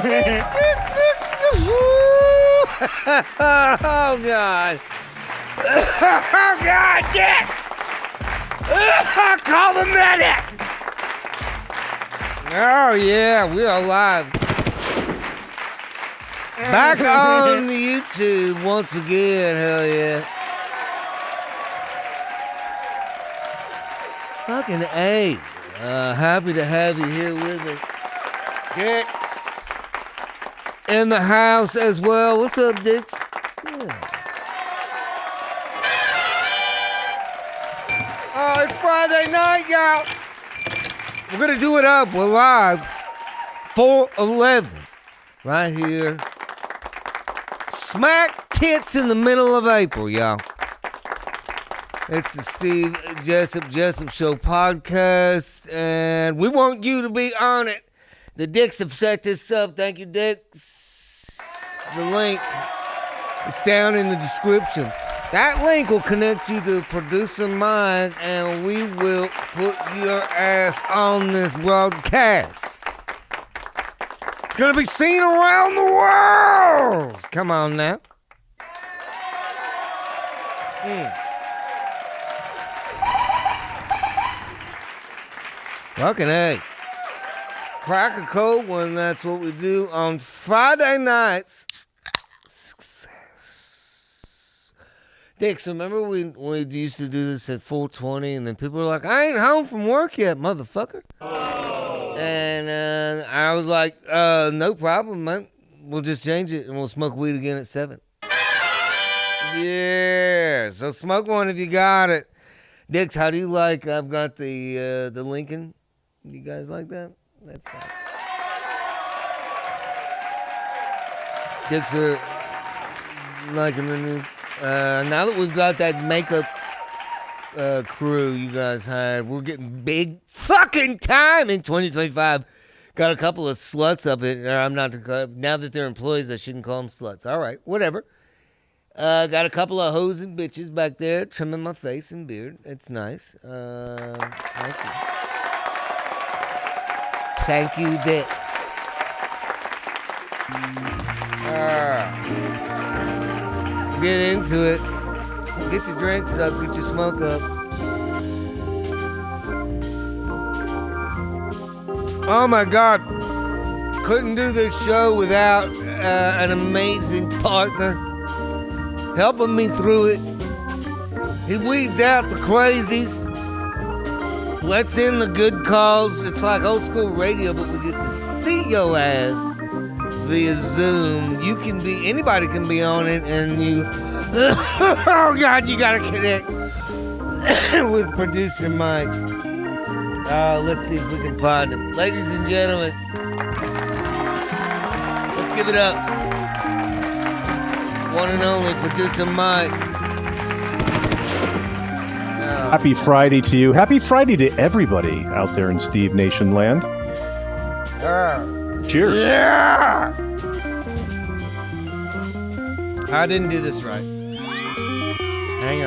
Oh, God. Oh, God, Dick! Call the medic! Oh, yeah, we are live. Back on YouTube once again, hell yeah. Fucking A. Happy to have you here with us. Dix in the house as well. What's up, Dix? Yeah. Oh, it's Friday night, y'all. We're going to do it up. We're live. 4/11. Right here. Smack tits in the middle of April, y'all. It's the Jessup Show podcast, and we want you to be on it. The Dicks have set this up. Thank you, Dicks. The link, it's down in the description. That link will connect you to Producer Mike, and we will put your ass on this broadcast. It's going to be seen around the world. Come on now. Fucking A. Crack a cold one, that's what we do on Friday nights. Success. Dix, remember we used to do this at 4:20 and then people were like, I ain't home from work yet, motherfucker. Oh. And I was like, no problem, man. We'll just change it and we'll smoke weed again at 7. Yeah, so smoke one if you got it. Dix, how do you like, I've got the Lincoln. You guys like that? That's nice. Dicks are liking the new. Now that we've got that makeup crew you guys hired, we're getting big fucking time in 2025. Got a couple of sluts up in. I'm not. Now that they're employees, I shouldn't call them sluts. All right, whatever. Got a couple of hoes and bitches back there trimming my face and beard. It's nice. Thank you. Thank you, Dix. Get into it. Get your drinks up. Get your smoke up. Oh, my God. Couldn't do this show without an amazing partner helping me through it. He weeds out the crazies. Let's in the good calls. It's like old school radio, but we get to see your ass via Zoom. You can be, anybody can be on it, and you, oh God, you gotta connect with producer Mike. Let's see if we can find him. Ladies and gentlemen, let's give it up. One and only producer Mike. Happy Friday to you. Happy Friday to everybody out there in Steve Nation land. Cheers. Yeah! I didn't do this right. Hang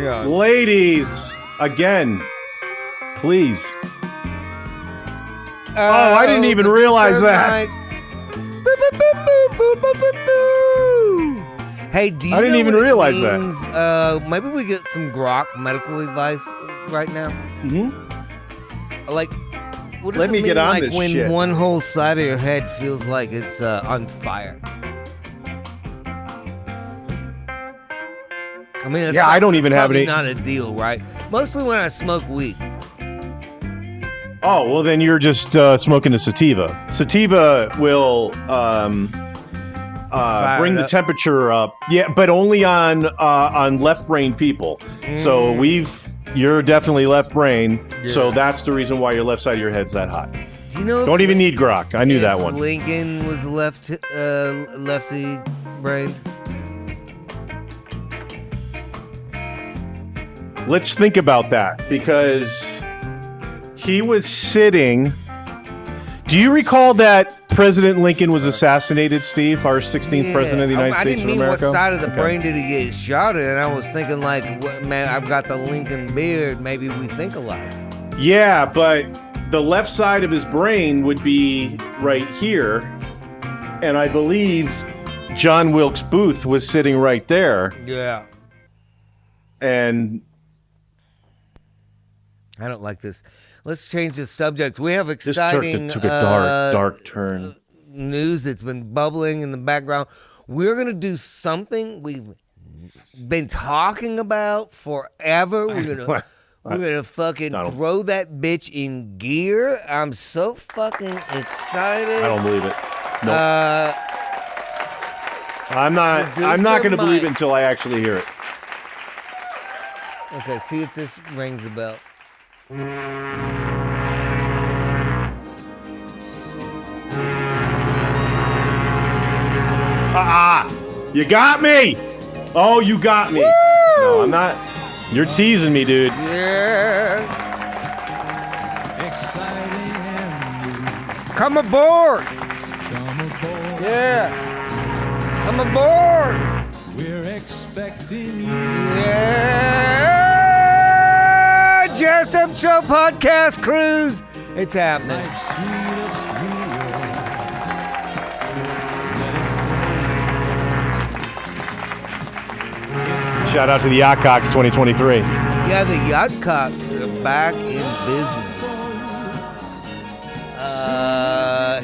on. Ladies, again, please. I didn't even realize that. Hey, do you I didn't know even what it realize means? Maybe we get some grok medical advice right now. Mm-hmm. Like, what does Let it me mean, get on like this when shit. one whole side of your head feels like it's on fire? I mean, Yeah, I don't even have probably any- not a deal, right? Mostly when I smoke weed. Oh, well, then you're just smoking a sativa. Sativa will bring the temperature up. Yeah, but only on left brain people. So you're definitely left brain. Yeah. So that's the reason why your left side of your head's that hot. Do you know? Don't even need grok. I knew that one. Lincoln was lefty brained. Let's think about that because he was sitting. Do you recall that President Lincoln was assassinated, Steve, our 16th president of the United States of America? I didn't mean what side of the brain did he get shot at. I was thinking like, man, I've got the Lincoln beard. Maybe we think alike. Yeah, but the left side of his brain would be right here, and I believe John Wilkes Booth was sitting right there. Yeah. And I don't like this. Let's change the subject. We have exciting this took a dark turn. News that's been bubbling in the background. We're going to do something we've been talking about forever. We're gonna fucking throw that bitch in gear. I'm so fucking excited. I don't believe it. Nope. I'm not going to believe it until I actually hear it. Okay, see if this rings a bell. You got me. Oh, you got me. Woo! No, I'm not. You're teasing me, dude. Yeah. Exciting and come aboard. Come aboard. Yeah. Come aboard. We're expecting you. Yeah. Jessup Show Podcast Cruise. It's happening. Shout out to the Yacht Cocks 2023. Yeah, the Yacht Cocks are back in business.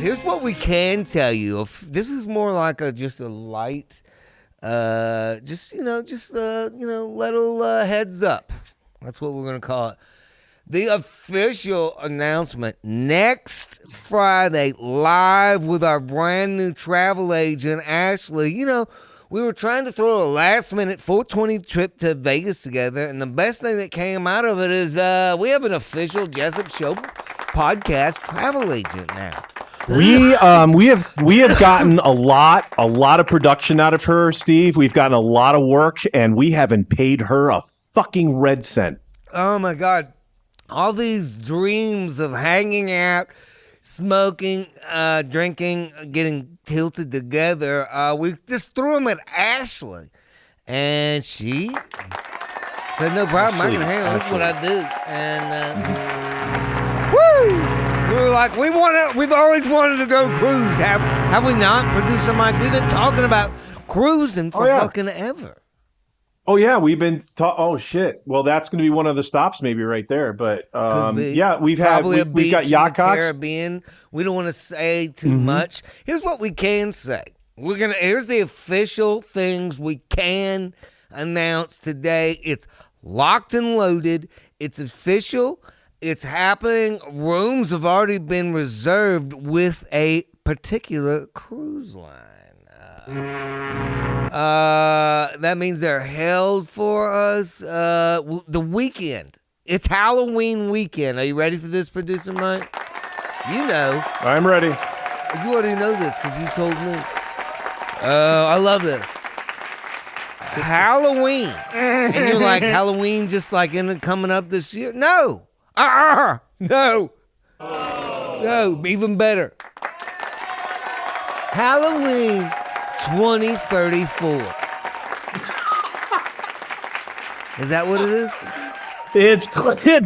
Here's what we can tell you. This is more like just a light, little heads up. That's what we're gonna call it. The official announcement next Friday, live with our brand new travel agent Ashley. We were trying to throw a last-minute 420 trip to Vegas together, and the best thing that came out of it is we have an official Jessup Show podcast travel agent now. We have gotten a lot of production out of her, Steve. We've gotten a lot of work, and we haven't paid her a fucking red cent. Oh my God! All these dreams of hanging out, smoking, drinking, getting tilted together. We just threw them at Ashley, and she said, "No problem, I can handle this. Is what I do." And woo! We were like, we've always wanted to go cruise. Have we not, producer Mike? We've been talking about cruising for fucking ever. Oh yeah, we've been. Oh shit. Well, that's going to be one of the stops, maybe right there. But yeah, we've got Yacht Cocks. Caribbean. We don't want to say too much. Here's what we can say. Here's the official things we can announce today. It's locked and loaded. It's official. It's happening. Rooms have already been reserved with a particular cruise line. That means they're held for us the weekend. It's Halloween weekend. Are you ready for this, producer Mike? You know. I'm ready. You already know this because you told me. I love this. Halloween. And you're like, Halloween just like coming up this year? No. No. No, even better. Halloween 2034. Is that what it is? It's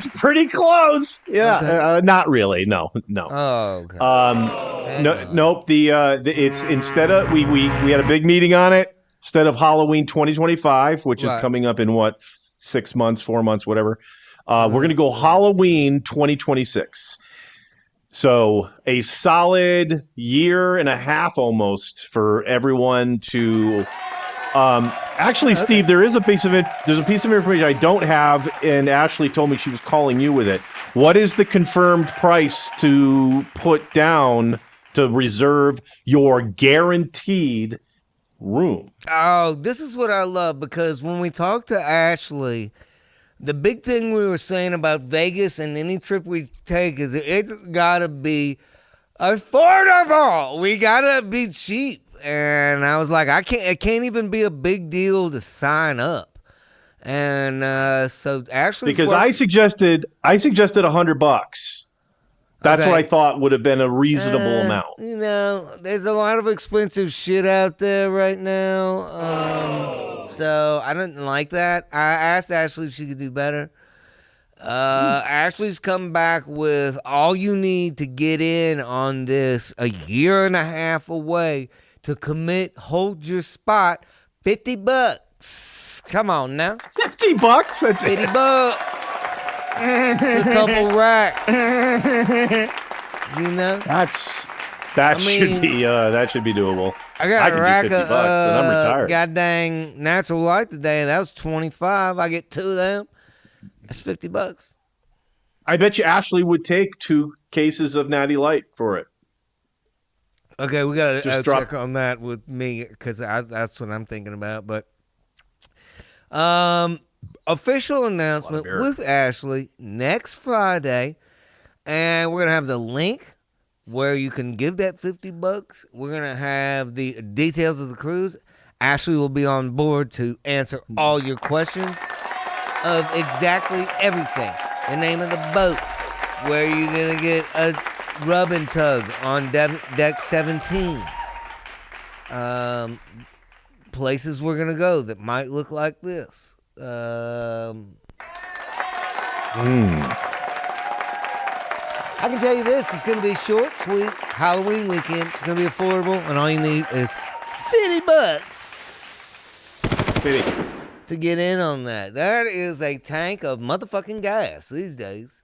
pretty close. Yeah. Okay. Not really. No. Oh, okay. Nope. It's instead of we had a big meeting on it. Instead of Halloween 2025, which is coming up in 6 months, 4 months, whatever. We're going to go Halloween 2026. So a solid year and a half almost for everyone to. Actually, Steve, there's a piece of information I don't have, and Ashley told me she was calling you with it. What is the confirmed price to put down to reserve your guaranteed room? Oh, this is what I love, because when we talked to Ashley, the big thing we were saying about Vegas and any trip we take is it's got to be affordable. We got to be cheap. And I was like, it can't even be a big deal to sign up. And so Ashley, because I suggested $100. That's what I thought would have been a reasonable amount. There's a lot of expensive shit out there right now. So I didn't like that. I asked Ashley if she could do better. Ashley's come back with all you need to get in on this a year and a half away to commit, hold your spot, $50. Come on now. $50? That's $50. It's a couple racks. You know? That should be doable. I got a rack of and I'm retired. god dang Natural Light today, and that was $25. I get 2 of them. That's $50. I bet you Ashley would take 2 cases of Natty Light for it. Okay, we got to check on that with me because that's what I'm thinking about. But official announcement with Ashley next Friday, and we're going to have the link where you can give that $50. We're going to have the details of the cruise. Ashley will be on board to answer all your questions of exactly everything. The name of the boat, where you're going to get a rub and tug on deck 17. Places we're going to go that might look like this. I can tell you this, it's going to be short, sweet, Halloween weekend. It's going to be affordable, and all you need is $50 to get in on that. That is a tank of motherfucking gas these days.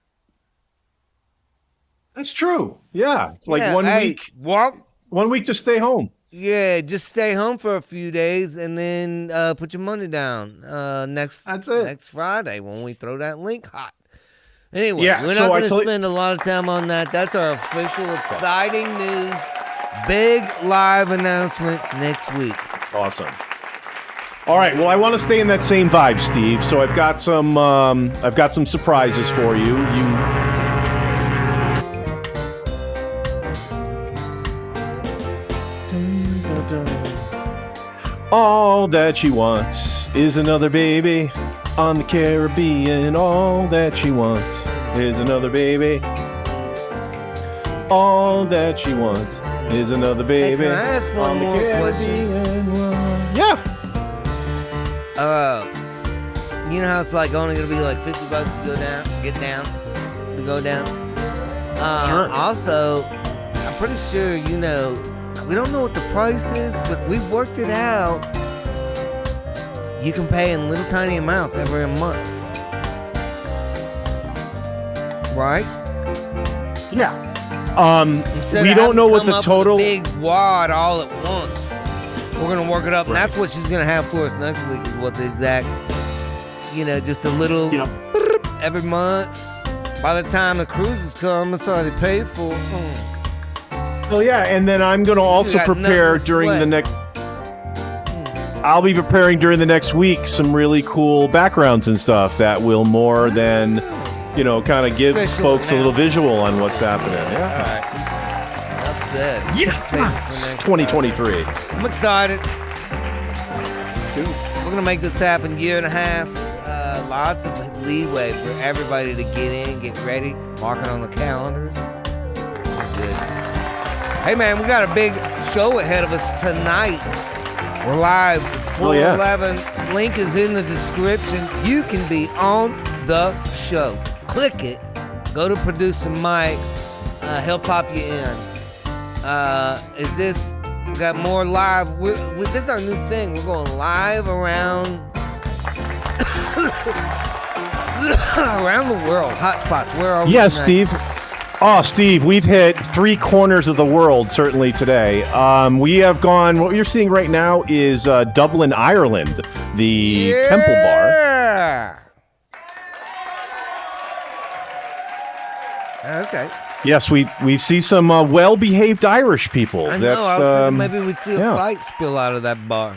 That's true. Yeah. It's like 1 week. 1 week to stay home. Yeah, just stay home for a few days and then put your money down next Friday when we throw that link hot. Anyway, we're not going to spend a lot of time on that. That's our official exciting news. Big live announcement next week. Awesome. All right. Well, I want to stay in that same vibe, Steve. So I've got some surprises for you. All that she wants is another baby on the Caribbean. All that she wants is another baby. All that she wants is another baby. Hey, can I ask one more question? Yeah. You know how it's like only gonna be like $50 to go down, to go down. Sure. Also, I'm pretty sure you know. We don't know what the price is, but we've worked it out. You can pay in little tiny amounts every month. Right? Yeah. We don't know what the total big wad all at once. We're gonna work it up, and that's what she's gonna have for us next week. Is what the exact, just a little every month. By the time the cruises come, it's already paid for. Well, yeah, and then I'm going to also prepare during the next. I'll be preparing during the next week some really cool backgrounds and stuff that will more than, kind of give folks a little visual on what's happening. Yeah. All right. Enough said. Yes. 2023. I'm excited. We're going to make this happen year and a half. Lots of leeway for everybody to get in, get ready, mark it on the calendars. Good. Hey, man, we got a big show ahead of us tonight. We're live. It's 4:11. Link is in the description. You can be on the show. Click it. Go to Producer Mike. He'll pop you in. We got more live. This is our new thing. We're going live around around the world. Hotspots. Where are we? Yeah, Steve. Oh, Steve, we've hit 3 corners of the world, certainly today. We have gone, what you're seeing right now is Dublin, Ireland, the Temple Bar. Okay. Yes, we see some well-behaved Irish people. I know, I was thinking maybe we'd see a fight spill out of that bar.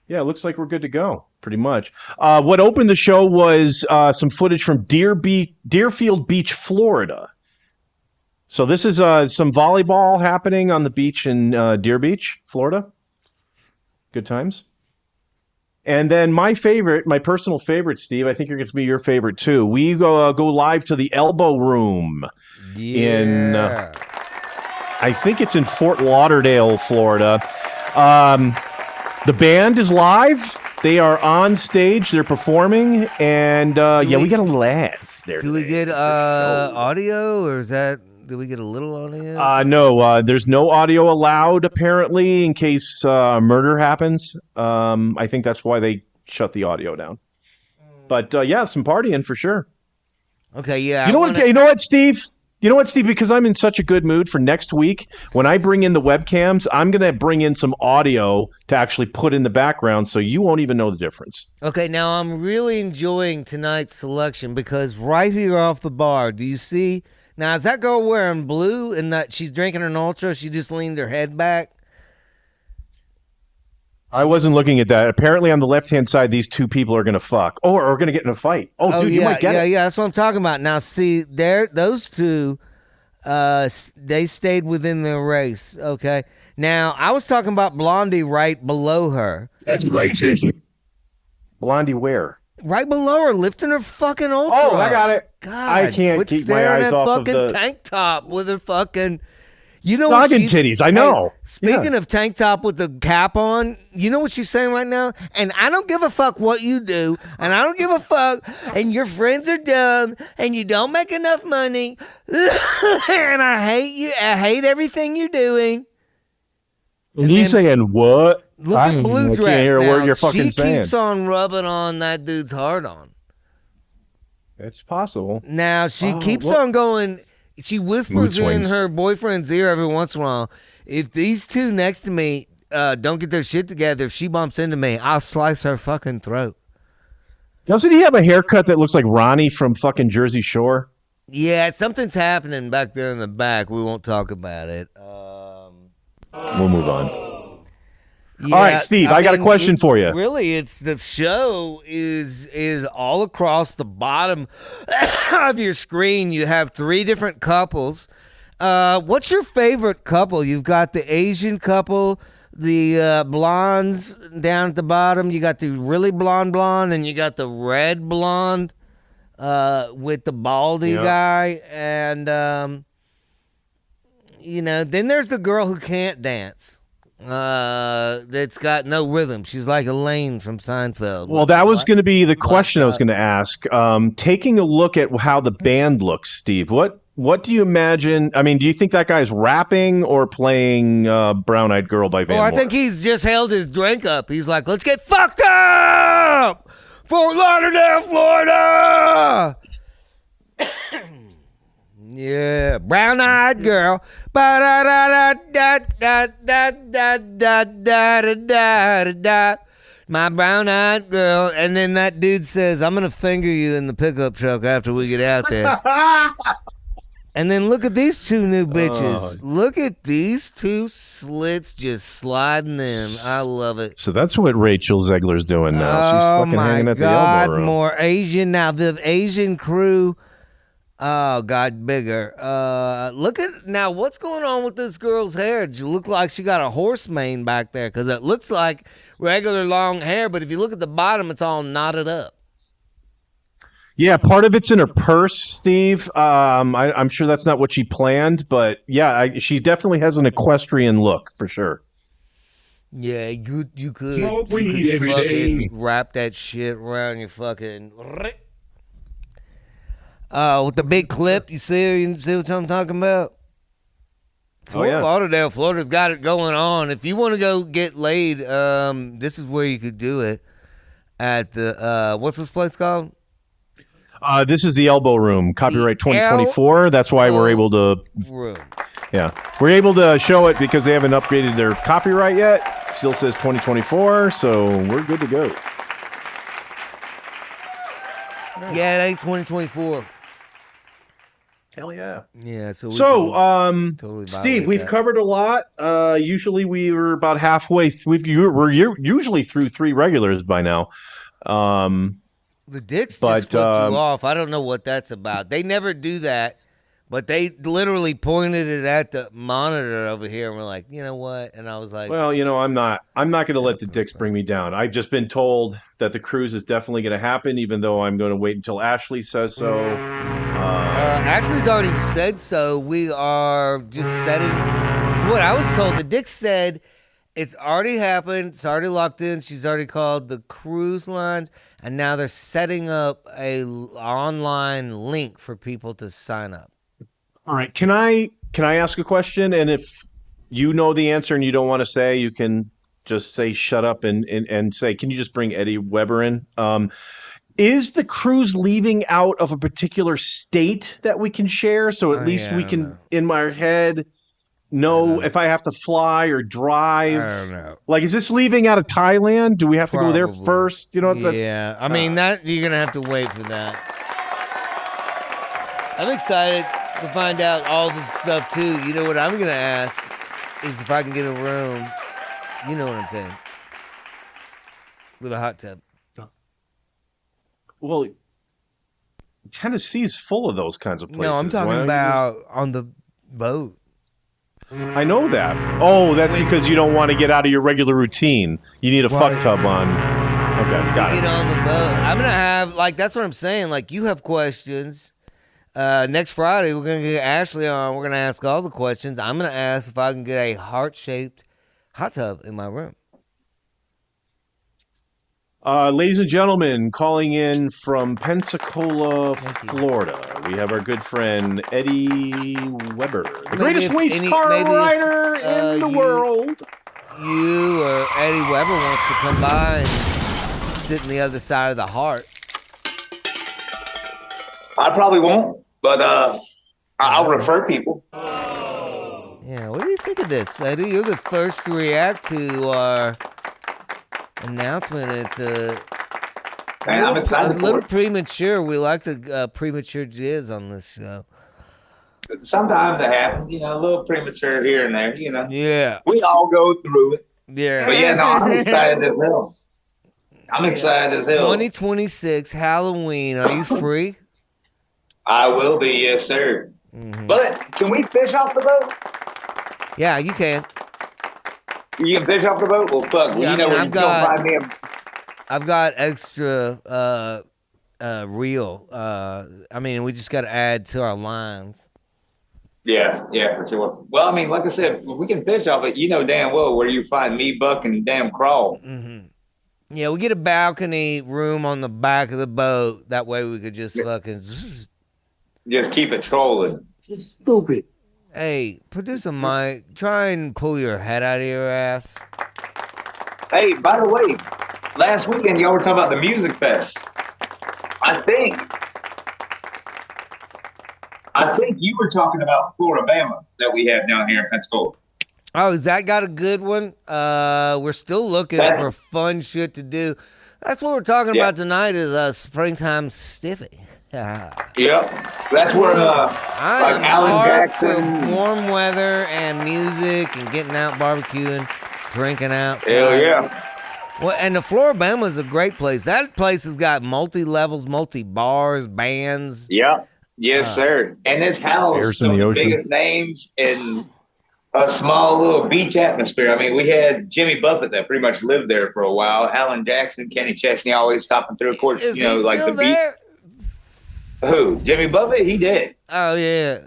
Yeah, it looks like we're good to go. Pretty much. What opened the show was some footage from Deerfield Beach, Florida. So this is some volleyball happening on the beach in Deer Beach, Florida. Good times. And then my personal favorite, Steve, I think you're going to be your favorite too. We go live to the Elbow Room in, I think it's in Fort Lauderdale, Florida. The band is live. They are on stage. They're performing, and we got a little ass there. Do we get audio, or is that? Do we get a little audio? No. There's no audio allowed apparently in case murder happens. I think that's why they shut the audio down. But some partying for sure. Okay, yeah. You know what, Steve? Because I'm in such a good mood for next week, when I bring in the webcams, I'm going to bring in some audio to actually put in the background so you won't even know the difference. Okay, now I'm really enjoying tonight's selection because right here off the bar, do you see? Now, is that girl wearing blue and that she's drinking an Ultra? She just leaned her head back? I wasn't looking at that. Apparently, on the left-hand side, these two people are going to fuck. Or are going to get in a fight. Oh, dude, yeah, you might get it. Yeah, that's what I'm talking about. Now, see, those two, they stayed within their race, okay? Now, I was talking about Blondie right below her. That's right. Blondie where? Right below her, lifting her fucking Ultra. Oh, I got it. God, I can't keep my eyes off of the... fucking tank top with her fucking... You know Noggin titties, I know. Hey, speaking of tank top with the cap on, you know what she's saying right now? And I don't give a fuck what you do, and I don't give a fuck, and your friends are dumb, and you don't make enough money, and I hate you. I hate everything you're doing. And he's saying what? Look at Blue Dress. I can't hear now. what you're fucking saying. She keeps on rubbing on that dude's heart on. It's possible. Now, she keeps on going... She whispers in her boyfriend's ear every once in a while, if these two next to me don't get their shit together, if she bumps into me, I'll slice her fucking throat. Doesn't he have a haircut that looks like Ronnie from fucking Jersey Shore? Yeah, something's happening back there in the back. We won't talk about it. We'll move on. Yeah, all right, Steve, I got a question for you. Really, it's the show is all across the bottom of your screen. You have 3 different couples. What's your favorite couple? You've got the Asian couple, the blondes down at the bottom. You got the really blonde, and you got the red blonde with the baldy guy. And, then there's the girl who can't dance. That's got no rhythm. She's like Elaine from Seinfeld. Well, that was going to be the question I was going to ask. Taking a look at how the band looks, Steve, what do you imagine? I mean, do you think that guy's rapping or playing Brown Eyed Girl by Van Moore? I think he's just held his drink up. He's like, let's get fucked up! Fort Lauderdale, Florida! Yeah, brown-eyed girl. Ba-da-da-da-da-da-da-da-da-da-da-da. My brown-eyed girl. And then that dude says, I'm going to finger you in the pickup truck after we get out there. And then look at these two new bitches. Look at these two slits just sliding in. I love it. So that's what Rachel Zegler's doing now. She's fucking hanging at the elbow room. More Asian. Now, the Asian crew... Oh, God, bigger. Look at now. What's going on with this girl's hair? Does it look like she got a horse mane back there? Because it looks like regular long hair, but if you look at the bottom, it's all knotted up. Yeah, part of it's in her purse, Steve. I'm sure that's not what she planned, but yeah, she definitely has an equestrian look for sure. Yeah, you could Smoke weed every day. Wrap that shit around your fucking. With the big clip, you see what I'm talking about? Fort Lauderdale, Florida's got it going on. If you want to go get laid, this is where you could do it. At the what's this place called? This is the Elbow Room, copyright 2024. That's why we're able to. Yeah, we're able to show it because they haven't upgraded their copyright yet. Still says 2024, so we're good to go. Yeah, it ain't 2024. Hell yeah. Yeah, so totally Steve, we've covered a lot. Usually we were about halfway. We're usually through 3 regulars by now. The dicks just flipped you off. I don't know what that's about. They never do that, but they literally pointed it at the monitor over here and were like, you know what? And I was like, well, I'm not going to let the dicks bring me down. I've just been told that the cruise is definitely going to happen, even though I'm going to wait until Ashley says so. Ashley's already said so. We are just setting. It's what I was told. The dick said It's already happened. It's already locked in. She's already called the cruise lines, and now they're setting up a online link for people to sign up. All right. Can I ask a question? And if you know the answer and you don't want to say, you can just say shut up and say, can you just bring Eddie Weber in? Is the cruise leaving out of a particular state that we can share? So at least we can, in my head, know if I have to fly or drive. I don't know. Like, is this leaving out of Thailand? Do we have to go there first? You know? Yeah. I mean, that you're going to have to wait for that. I'm excited to find out all the stuff, too. You know what I'm going to ask is if I can get a room. You know what I'm saying? With a hot tub. Well, Tennessee's full of those kinds of places. No, I'm talking about on the boat. I know that. Oh, that's because you don't want to get out of your regular routine. You need a fuck tub on. Okay, got it. Get on the boat. I'm going to have, like, that's what I'm saying. Like, you have questions. Next Friday, we're going to get Ashley on. We're going to ask all the questions. I'm going to ask if I can get a heart-shaped hot tub in my room. Ladies and gentlemen, calling in from Pensacola, Florida, we have our good friend Eddie Weber, the greatest race car rider in the world. You or Eddie Weber wants to come by and sit on the other side of the heart. I probably won't, but I'll refer people. Yeah, what do you think of this, Eddie? You're the first to react to our announcement. It's a little premature. We like to premature jizz on this show. Sometimes it happens, a little premature here and there, Yeah. We all go through it. Yeah. But yeah, no, I'm excited as hell. Excited as hell. 2026, Halloween. Are you free? I will be, yes, sir. Mm-hmm. But can we fish off the boat? Yeah, you can. You can fish off the boat? Well, fuck. Yeah, I've got extra reel. We just got to add to our lines. Yeah, for sure. Well, like I said, we can fish off it. You know damn well where you find me, Buck, and damn Crawl. Mm-hmm. Yeah, we get a balcony room on the back of the boat. That way we could just fucking... Just keep it trolling. It's stupid. Hey, producer Mike, try and pull your head out of your ass. Hey, by the way, last weekend y'all were talking about the music fest. I think you were talking about Floribama that we have down here in Pensacola. Oh, has that got a good one? We're still looking for fun shit to do. That's what we're talking about tonight is springtime Stiffy. Yep, that's where like Alan Jackson, for warm weather and music and getting out barbecuing, drinking outside. Hell yeah! Well, and the Floribama is a great place. That place has got multi-levels, multi-bars, bands. Yep, yes, sir. And it's housed some of the biggest names in a small little beach atmosphere. We had Jimmy Buffett that pretty much lived there for a while. Alan Jackson, Kenny Chesney always stopping through. Of course, is he like still the there? beach. Who? Jimmy Buffett? He did. Oh, yeah.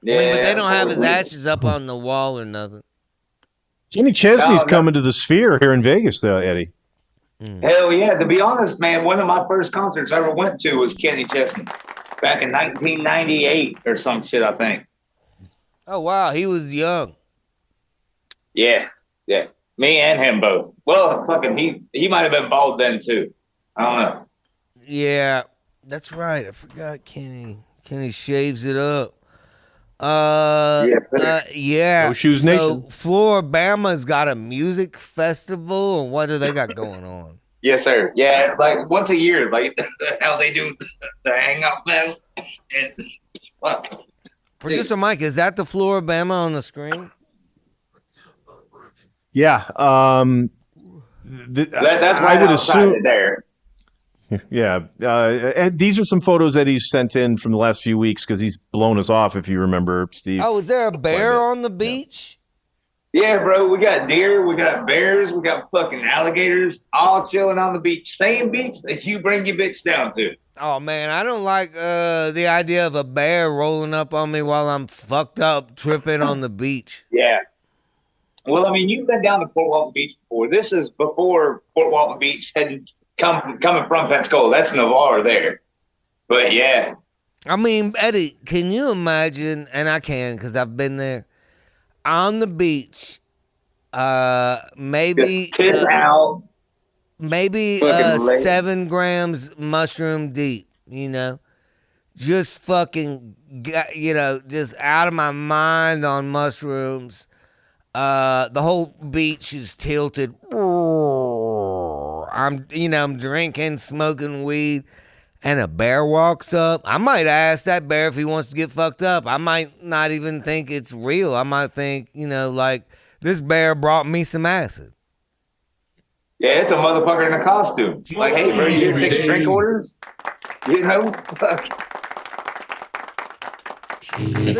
Yeah. But they don't have his ashes up on the wall or nothing. Kenny Chesney's coming to the Sphere here in Vegas, though, Eddie. Hell yeah. To be honest, man, one of my first concerts I ever went to was Kenny Chesney back in 1998 or some shit, I think. Oh, wow. He was young. Yeah. Me and him both. Well, fucking, he might have been bald then, too. I don't know. Yeah. That's right. I forgot Kenny. Kenny shaves it up. Yeah. No Shoes Nation. Floribama's got a music festival, or what do they got going on? Yes, sir. Yeah, like once a year, like how they do the Hangout Fest. Producer Mike, is that the Floribama on the screen? Yeah. That's right. I would assume there. Yeah. And these are some photos that he's sent in from the last few weeks because he's blown us off, if you remember, Steve. Oh, is there a bear on the beach? Yeah, bro. We got deer, we got bears, we got fucking alligators all chilling on the beach. Same beach that you bring your bitch down to. Oh, man, I don't like the idea of a bear rolling up on me while I'm fucked up tripping on the beach. Yeah. Well, I mean, you've been down to Fort Walton Beach before. This is before Fort Walton Beach had coming from Pensacola. That's Navarre there. But yeah. I mean, Eddie, can you imagine, and I can because I've been there, on the beach, maybe out, maybe 7 grams mushroom deep, just fucking, just out of my mind on mushrooms. The whole beach is tilted. I'm drinking, smoking weed, and a bear walks up. I might ask that bear if he wants to get fucked up. I might not even think it's real. I might think, like this bear brought me some acid. Yeah, it's a motherfucker in a costume. Like, hey, bro, you here taking drink orders?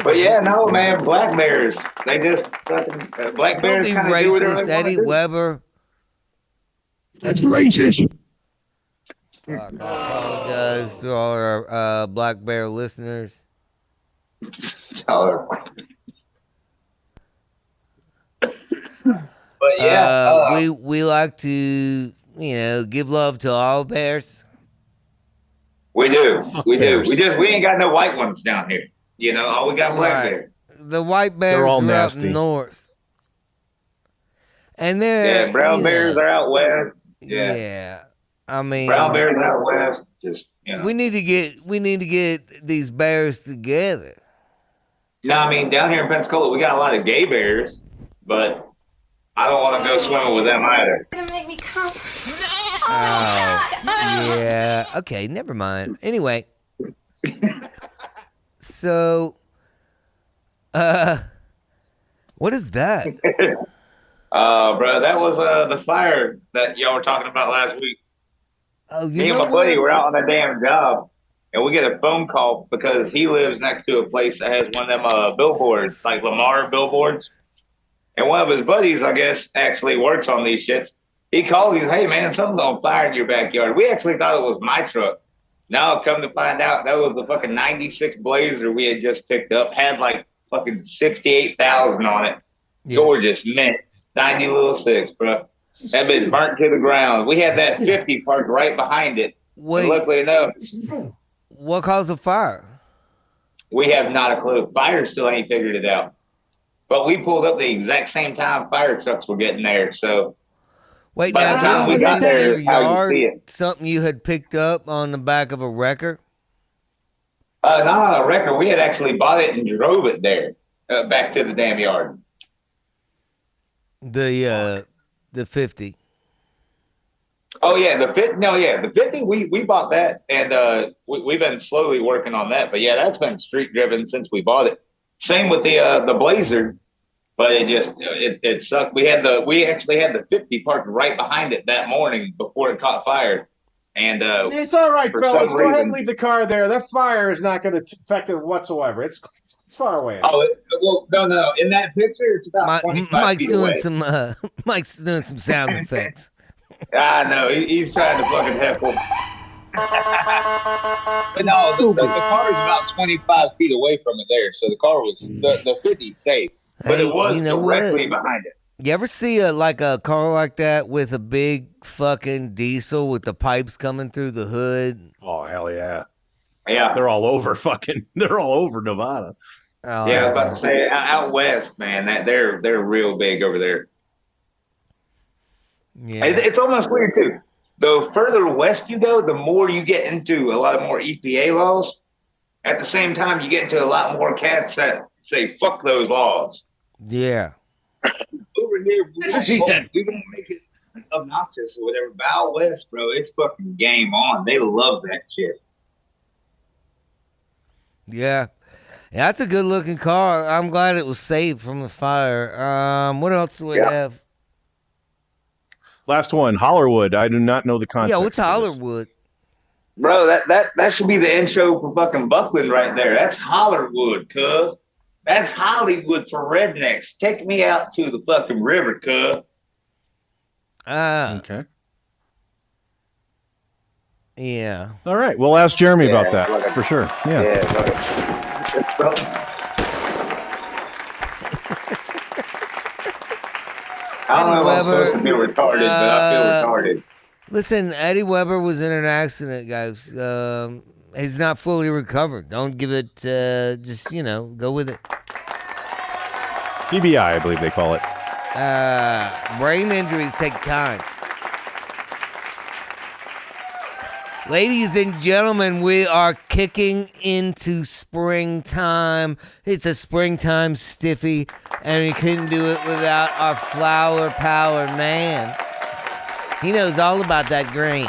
But yeah, no, man, black bears. They just fucking black bears kind of do whatever they Eddie Weber. That's racist. I apologize to all our Black Bear listeners. But yeah, we like to give love to all bears. We do. We ain't got no white ones down here. All we got black bears. The white bears all are nasty. up north. And they're brown bears are out west. Yeah. I mean, brown bears out west. Just we need to get these bears together. No, I mean down here in Pensacola we got a lot of gay bears, but I don't want to go swimming with them either. Gonna make me come. Oh, yeah. Okay, never mind. Anyway. So, what is that? Bro, that was the fire that y'all were talking about last week. Oh, Me and my buddy were out on a damn job, and we get a phone call because he lives next to a place that has one of them billboards, like Lamar billboards. And one of his buddies, I guess, actually works on these shits. He called you, hey man, something's on fire in your backyard. We actually thought it was my truck. Now, come to find out, that was the fucking 96 Blazer we had just picked up. Had like fucking 68,000 on it. Yeah. Gorgeous, mint, 90 little 6, bro. That bitch burnt to the ground. We had that 50 parked right behind it. Wait, luckily enough, what caused the fire? We have not a clue. Fire still ain't figured it out. But we pulled up the exact same time fire trucks were getting there. So, wait, now this was in your yard? Something you had picked up on the back of a wrecker? Not on a wrecker. We had actually bought it and drove it there back to the damn yard. The 50. Oh yeah, the 50. No, yeah, the 50. We bought that, and we've been slowly working on that. But yeah, that's been street driven since we bought it. Same with the Blazer, but it sucked. We actually had the 50 parked right behind it that morning before it caught fire. And it's all right, fellas. Go ahead and leave the car there. That fire is not going to affect it whatsoever. It's far away. Oh, well, no. In that picture, it's about 25 feet away. Mike's doing some sound effects. No, he's trying to fucking heckle. But no, the car is about 25 feet away from it there, so the car was the 50 safe, but it was directly behind it. You ever see a car like that with a big fucking diesel with the pipes coming through the hood? Oh hell yeah! Yeah, they're all over Nevada. Oh, yeah, I was about to say out west, man. That they're real big over there. Yeah, it's almost weird too. The further west you go, the more you get into a lot more EPA laws. At the same time, you get into a lot more cats that say "fuck those laws." Yeah. Over here, she said. We don't make it obnoxious or whatever. But out west, bro, it's fucking game on. They love that shit. Yeah. That's a good looking car. I'm glad it was saved from the fire. What else do we have? Last one, Hollerwood. I do not know the context. Yeah, what's Hollerwood? Bro, that should be the intro for fucking Buckland right there. That's Hollerwood, cuz. That's Hollywood for rednecks. Take me out to the fucking river, cuz. Okay. Yeah. All right. We'll ask Jeremy about that for sure. Yeah. I don't know if I'm supposed to be retarded, but I feel retarded. Listen, Eddie Weber was in an accident, guys. He's not fully recovered. Don't give it, just, go with it. TBI, I believe they call it. Brain injuries take time. Ladies and gentlemen, we are kicking into springtime. It's a springtime stiffy, and we couldn't do it without our flower power man. He knows all about that green.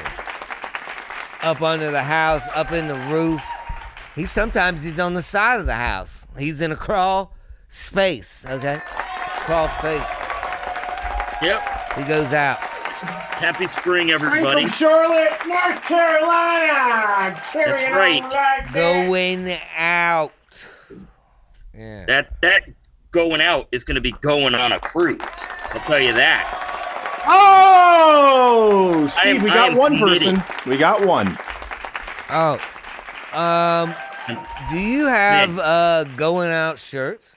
Up under the house, up in the roof. Sometimes he's on the side of the house. He's in a crawl space, okay? It's crawl face. Yep. He goes out. Happy spring, everybody. From Charlotte, North Carolina. That's right. Going out. Yeah. That going out is going to be going on a cruise. I'll tell you that. Oh, Steve, we got one person. We got one. Oh. Do you have going out shirts?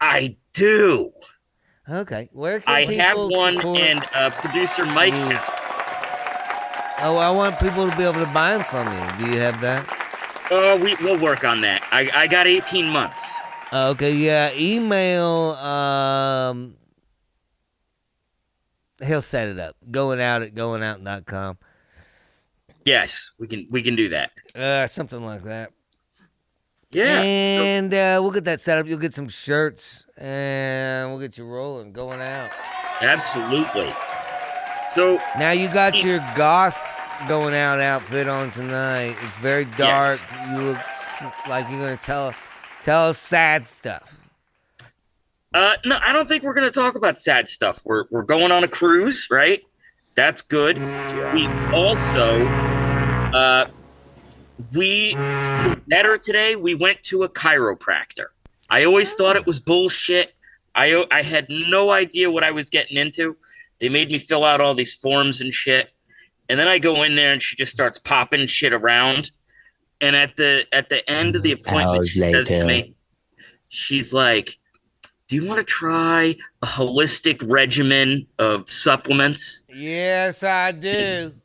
I do. Okay. Where can I have one, support? and producer Mike has. Oh, I want people to be able to buy them from you. Do you have that? We'll work on that. I got 18 months. Okay, yeah. Email. He'll set it up. Goingout@goingout.com. Yes, we can do that. Something like that. Yeah. And we'll get that set up. You'll get some shirts, and we'll get you rolling, going out. Absolutely. So now you got your goth going out outfit on tonight. It's very dark. Yes. You look like you're going to tell us sad stuff. No, I don't think we're going to talk about sad stuff. We're going on a cruise, right? That's good. Yeah. We also, for better today, we went to a chiropractor. I always thought it was bullshit. I had no idea what I was getting into. They made me fill out all these forms and shit. And then I go in there and she just starts popping shit around. And at the end of the appointment, she says to me, she's like, do you want to try a holistic regimen of supplements? Yes, I do.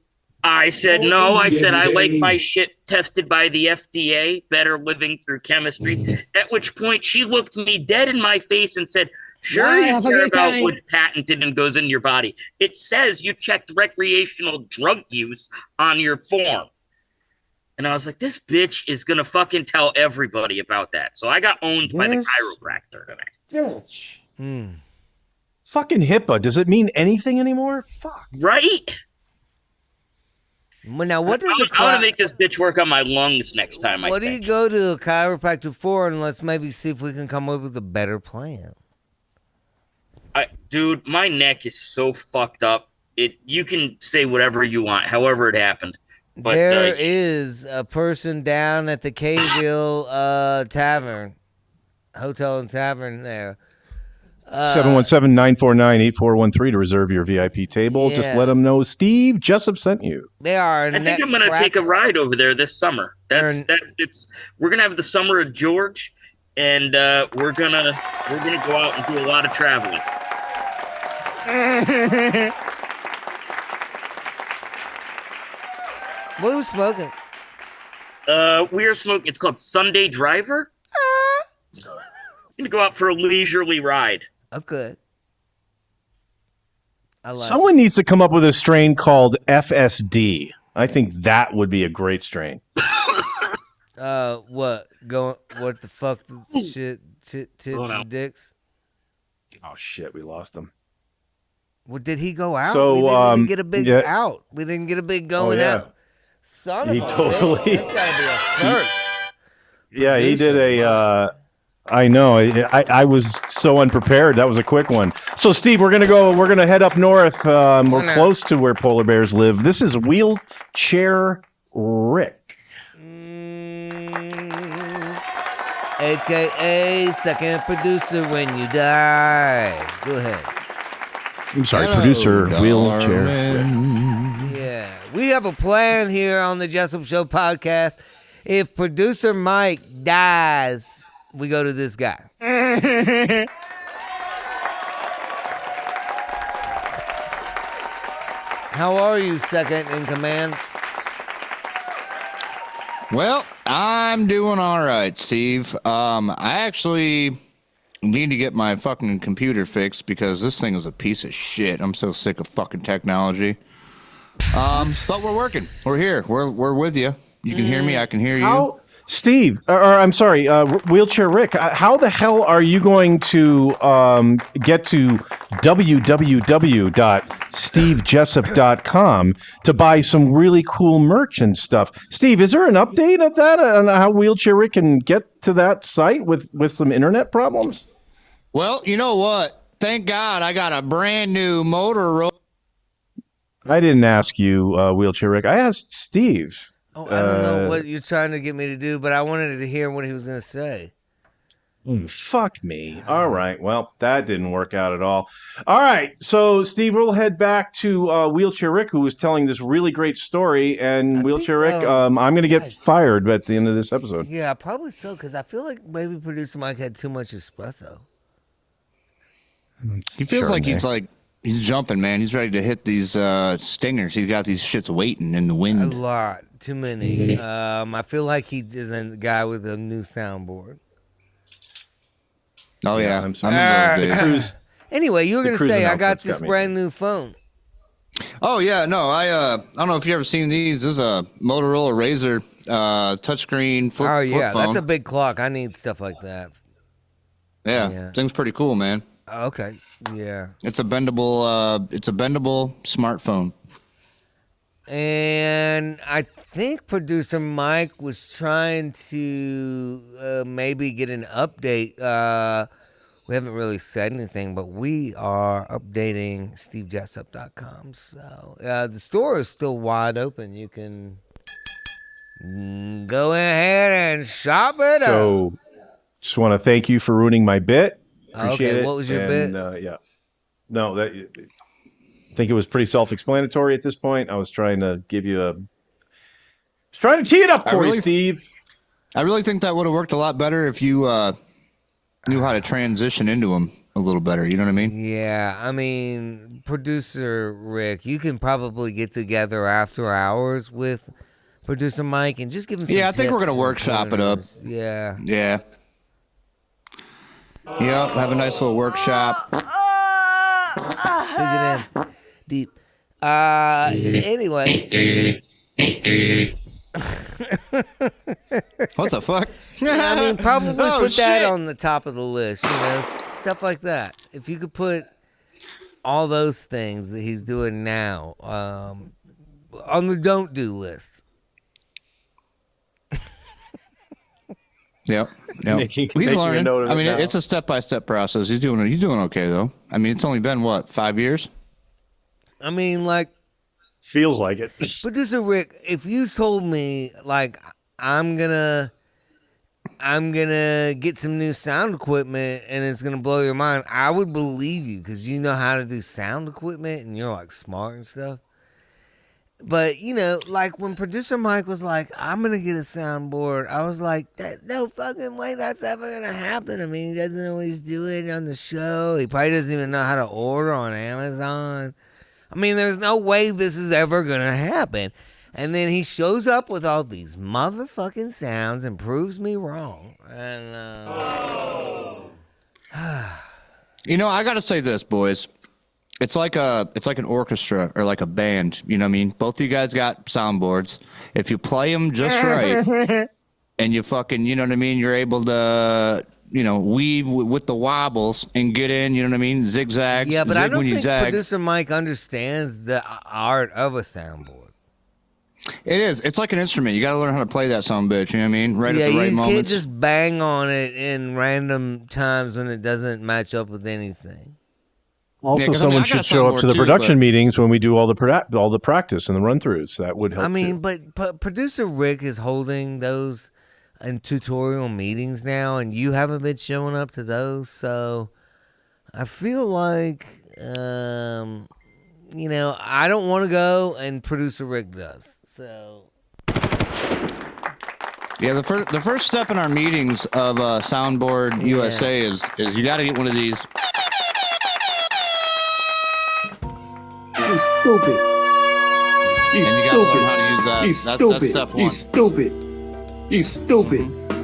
I said, no. I said, I like my shit tested by the FDA, better living through chemistry. At which point she looked me dead in my face and said, sure, you care about what's patented and goes in your body. It says you checked recreational drug use on your form. And I was like, this bitch is going to fucking tell everybody about that. So I got owned by the chiropractor today. Bitch. Fucking HIPAA. Does it mean anything anymore? Fuck. Right? Well, now, what does I want to make this bitch work on my lungs next time. What do you go to a chiropractor for? And let's maybe see if we can come up with a better plan. Dude, my neck is so fucked up. You can say whatever you want, however it happened. But there is a person down at the Kville Tavern, Hotel and Tavern there. 717-949-8413 to reserve your VIP table. Yeah. Just let them know Steve Jessup sent you. They are. I think I'm going to take a ride over there this summer. We're going to have the summer of George, and we're gonna go out and do a lot of traveling. What are we smoking? We are smoking. It's called Sunday Driver. I'm gonna go out for a leisurely ride. Okay. Someone needs to come up with a strain called FSD. I think that would be a great strain. What? What the fuck? Shit, tits and dicks. Oh shit, we lost him. Well, did he go out? So, we didn't even get a big out. We didn't get a big going out. Son of a bitch. That's gotta be a first. Yeah, he did a. I know. I was so unprepared. That was a quick one. So, Steve, we're gonna head up north. We're close to where polar bears live. This is Wheelchair Rick. AKA second producer when you die. Go ahead. I'm sorry, producer Wheelchair Rick. Yeah. We have a plan here on the Jessup Show podcast. If producer Mike dies, we go to this guy. How are you, second in command? Well, I'm doing all right, Steve. I actually need to get my fucking computer fixed because this thing is a piece of shit. I'm so sick of fucking technology. But we're working. We're here. We're with you. You can hear me. I can hear you. Steve, or I'm sorry, Wheelchair Rick, how the hell are you going to get to www.stevejessup.com to buy some really cool merch and stuff? Steve, is there an update of that on how Wheelchair Rick can get to that site with some internet problems? Well, you know what? Thank God I got a brand new Motorola. I didn't ask you, Wheelchair Rick. I asked Steve. Oh, I don't know what you're trying to get me to do, but I wanted to hear what he was going to say. Fuck me. All right. Well, that didn't work out at all. All right. So, Steve, we'll head back to Wheelchair Rick, who was telling this really great story. And Wheelchair Rick, I'm going to get fired at the end of this episode. Yeah, probably so, because I feel like maybe producer Mike had too much espresso. He feels like he's jumping, man. He's ready to hit these stingers. He's got these shits waiting in the wind. A lot. Too many. I feel like he is a guy with a new soundboard. Oh, yeah. I'm sorry. Anyway, you were going to say, I got this brand new phone. Oh, yeah. No, I don't know if you've ever seen these. This is a Motorola Razr touchscreen flip phone. That's a big clock. I need stuff like that. Yeah. Thing's pretty cool, man. Okay. Yeah. It's a bendable smartphone. And I think producer Mike was trying to maybe get an update. We haven't really said anything, but we are updating stevejessup.com. So the store is still wide open. You can go ahead and shop it up. So just want to thank you for ruining my bit. Appreciate it. What was your bit? Yeah. No, I think it was pretty self-explanatory at this point. I was trying to give you trying to tee it up for you, Steve. I really think that would have worked a lot better if you knew how to transition into them a little better. You know what I mean? Yeah. I mean, producer Rick, you can probably get together after hours with producer Mike and just give him some I think we're tips going to workshop it up. Yeah. Yeah. Yep, have a nice little workshop. Stick it in deep. Anyway. What the fuck? I mean, probably put that on the top of the list, stuff like that. If you could put all those things that he's doing now on the don't do list. Yep. He's learning. I mean, it's a step-by-step process. He's doing okay though. I mean, it's only been what, 5 years? I mean, like, feels like it. Producer Rick, if you told me like I'm gonna get some new sound equipment and it's gonna blow your mind, I would believe you because you know how to do sound equipment and you're like smart and stuff. But, like when producer Mike was like, I'm going to get a soundboard, I was like, no fucking way that's ever going to happen. I mean, he doesn't always do it on the show. He probably doesn't even know how to order on Amazon. I mean, there's no way this is ever going to happen. And then he shows up with all these motherfucking sounds and proves me wrong. And, I got to say this, boys. It's like an orchestra or like a band, you know what I mean? Both of you guys got soundboards. If you play them just right and you fucking, you know what I mean, you're able to, weave with the wobbles and get in, you know what I mean, zigzags. Yeah, but I don't think producer Mike understands the art of a soundboard. It is. It's like an instrument. You got to learn how to play that son bitch, you know what I mean? Right at the right moments. You can't just bang on it in random times when it doesn't match up with anything. Also, someone should show up to the production meetings when we do all the practice and the run-throughs. That would help. I mean, but producer Rick is holding those in tutorial meetings now, and you haven't been showing up to those. So I feel like, I don't want to go, and producer Rick does. So yeah, the first step in our meetings of Soundboard USA is you got to get one of these. You stupid. You And you gotta learn how to use that. You That's stupid. step You one. stupid. You stupid.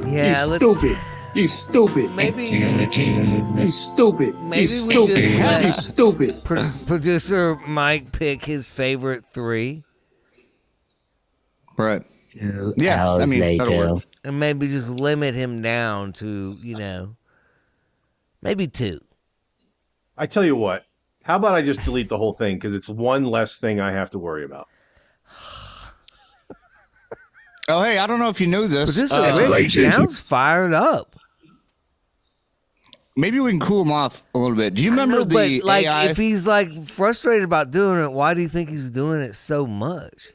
Yeah, You let's stupid. You stupid. maybe You stupid. Maybe You we stupid. just let- You stupid. producer Mike pick his favorite 3, Right. Yeah, I mean, that'll work. and maybe just limit him down to maybe 2. I tell you what. How about I just delete the whole thing because it's one less thing I have to worry about. Oh, hey, I don't know if you knew this. Producer Rick sounds fired up. Maybe we can cool him off a little bit. Do you remember the but like AI? if he's like frustrated about doing it, why do you think he's doing it so much?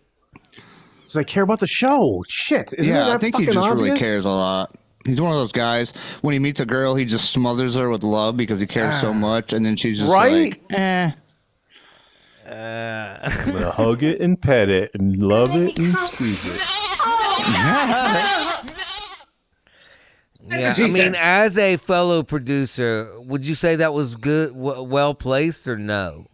Because I care about the show. Shit. Isn't Yeah, that I think he fucking just really obvious? cares a lot. He's one of those guys. When he meets a girl, he just smothers her with love because he cares so much, and then she's just Right? like, eh. I'm gonna hug it and pet it and love it and squeeze it. Yeah, I mean, as a fellow producer, would you say that was good, well placed, or no?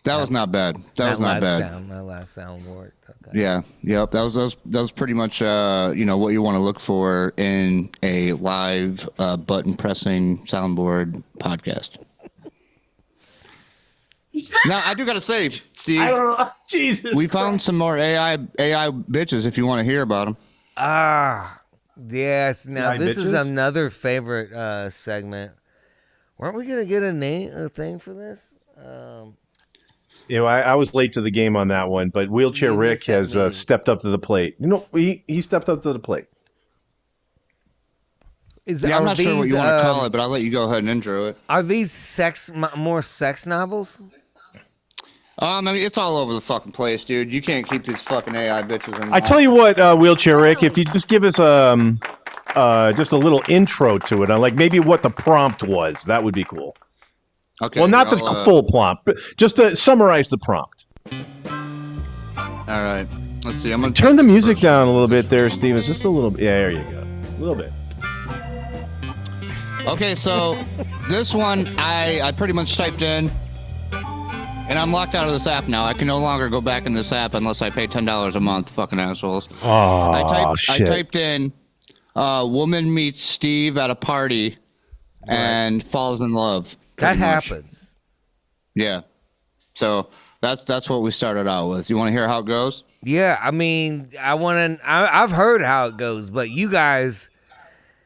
That was not bad. That was not bad. That last sound worked. Okay. Yeah, yep. That was pretty much what you want to look for in a live button pressing soundboard podcast. Now I do gotta say, Steve, I don't know. Jesus. we found some more AI bitches if you want to hear about them. Yes. Now AI this is bitches? another favorite segment. Weren't we gonna get a thing for this? I was late to the game on that one, but Wheelchair You Rick missed that has stepped up to the plate. He stepped up to the plate. Yeah, I'm not sure what you want to call it, but I'll let you go ahead and intro it. Are these more sex novels? I mean, it's all over the fucking place, dude. You can't keep these fucking AI bitches in. I tell you what, Wheelchair Rick, if you just give us just a little intro to it, on like maybe what the prompt was, that would be cool. Okay. Well, not the full prompt, but just to summarize the prompt. All right. Let's see. I'm gonna Turn the music down a little bit there, Steven. Just a little bit. Yeah, there you go. A little bit. Okay, so this one I pretty much typed in, and I'm locked out of this app now. I can no longer go back in this app unless I pay $10 a month. Fucking assholes. Oh, I typed in, woman meets Steve at a party and falls in love. That pretty much. happens. Yeah. So that's what we started out with. You want to hear how it goes? Yeah, I mean, I've heard how it goes, but you guys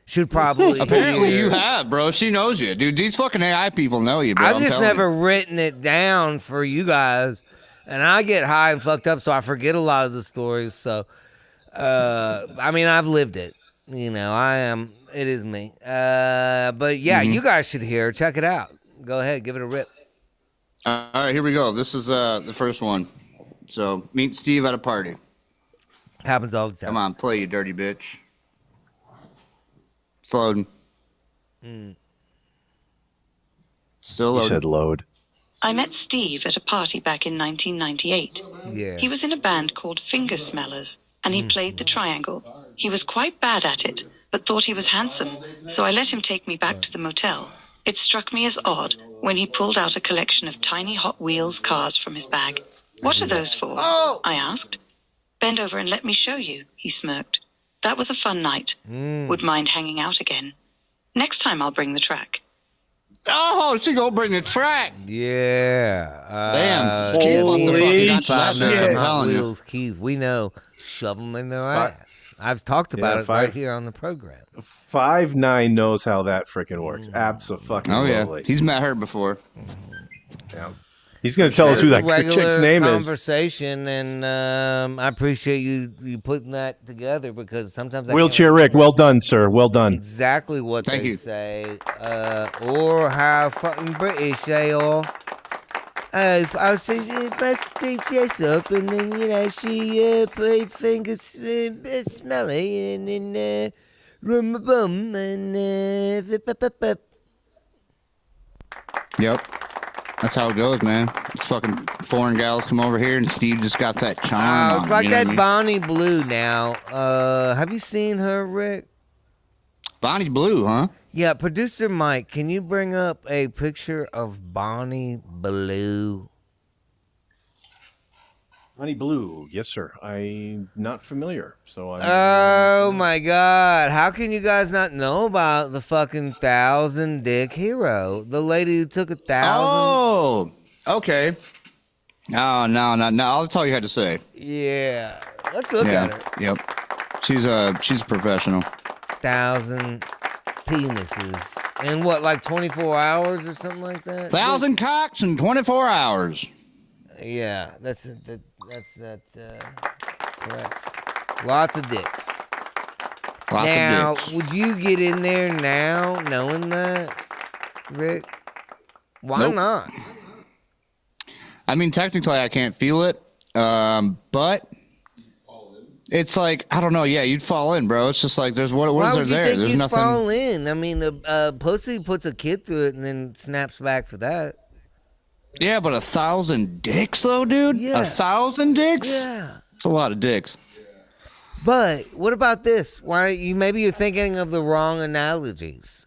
should probably. Apparently hear. you have, bro. She knows you, dude. These fucking AI people know you, bro. I've I'm just telling never you. written it down for you guys, and I get high and fucked up, so I forget a lot of the stories. So, I mean, I've lived it. It is me. But yeah, you guys should hear. Check it out. Go ahead, give it a rip. All right, here we go. This is the first one. So, meet Steve at a party. Happens all the time. Come on, play, you dirty bitch. It's loading. Still You loading. said load. I met Steve at a party back in 1998. Yeah. He was in a band called Finger Smellers, and he played the triangle. He was quite bad at it, but thought he was handsome, so I let him take me back to the motel. It struck me as odd when he pulled out a collection of tiny Hot Wheels cars from his bag. What are those for? I asked. Bend over and let me show you, he smirked. That was a fun night. Would mind hanging out again. Next time I'll bring the track. Oh, she gonna bring the track. Yeah. Damn. Keith Holy must have fucking got shit. five minutes of Hot Telling you. Wheels, Keith. We know. Shove them in their ass. I've talked about it right here on the program. 5'9" knows how that freaking works. Absolutely. Oh, yeah. He's met her before. Yeah. He's going to tell us who that chick's name is. Conversation, and I appreciate you putting that together because sometimes I Wheelchair Rick, well done, sir. Well done. exactly what Thank they you. say, or how fucking British they are. I was about Steve Jessup, and then she played fingers smelly, and then rum a bum, and Yep. That's how it goes, man. These fucking foreign gals come over here, and Steve just got that charm. on, it's like you know that what I mean? Bonnie Blue now. Have you seen her, Rick? Bonnie Blue, huh? Yeah, producer Mike, can you bring up a picture of Bonnie Blue? Honey Blue, yes, sir. I'm not familiar, so I'm. Oh my God! How can you guys not know about the fucking 1,000 dick hero? The lady who took 1,000. Oh, okay. No, I'll tell you how to say. Yeah, let's look at her. Yep. She's a professional. 1,000 penises in what, like 24 hours or something like that? 1,000 cocks in 24 hours. Yeah, that's correct. Lots of dicks. Now, would you get in there now, knowing that, Rick? Why not? I mean, technically, I can't feel it, but it's like, I don't know. Yeah, you'd fall in, bro. It's just like, there's what Why is would there? you think There's you'd nothing. fall in? I mean, a pussy puts a kid through it and then snaps back for that. Yeah, but 1,000 dicks, though, dude. Yeah. 1,000 dicks. Yeah. It's a lot of dicks. But what about this? Maybe you're thinking of the wrong analogies.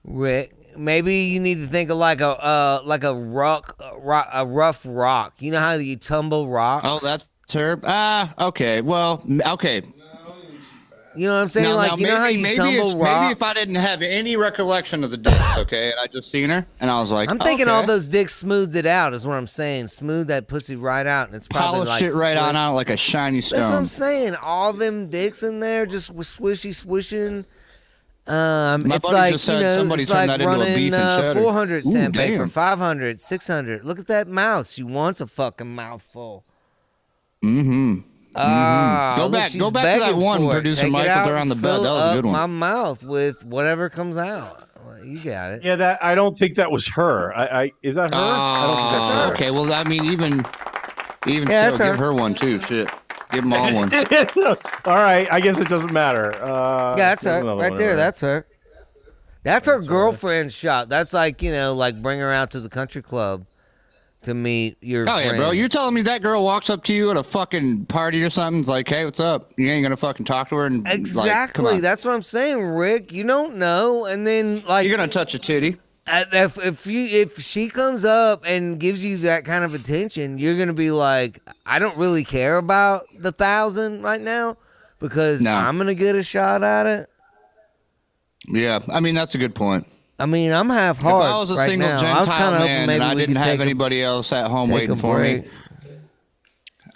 Rick, maybe you need to think of like a rough rock. You know how you tumble rocks? Oh, that's her. Okay. Well, okay. You know what I'm saying? Know how you tumble rocks? Maybe if I didn't have any recollection of the dicks, okay, and I just seen her, and I was like, I'm thinking all those dicks smoothed it out, is what I'm saying. Smooth that pussy right out, and it's probably polished it right on out like a shiny stone. That's what I'm saying. All them dicks in there, just swishy swishing. It's like, just said somebody it's turned like that into a running beef and cheddar. 400 sandpaper, damn. 500, 600. Look at that mouth. She wants a fucking mouthful. Mm-hmm. Go back to that one, producer Mike, with her on the bed. That was a good one. My mouth with whatever comes out. You got it. Yeah, I don't think that was her. Is that her? I don't think that's her. Okay, well, I mean, even Yeah, still, give her one too. Shit, give them all one. All right, I guess it doesn't matter. Yeah, that's her right there. That's her. That's her girlfriend's shop. That's like, like bring her out to the country club to meet your friends. Yeah, bro. You're telling me that girl walks up to you at a fucking party or something? It's like, hey, what's up? You ain't gonna fucking talk to her and exactly. Like, that's what I'm saying, Rick. You don't know, and then like you're gonna touch a titty. If she comes up and gives you that kind of attention, you're gonna be like, I don't really care about the 1,000 right now because I'm gonna get a shot at it. Yeah, I mean that's a good point. I mean, I'm half hard. If I was a right single now. Gentile man and I didn't have take anybody else at home waiting for me,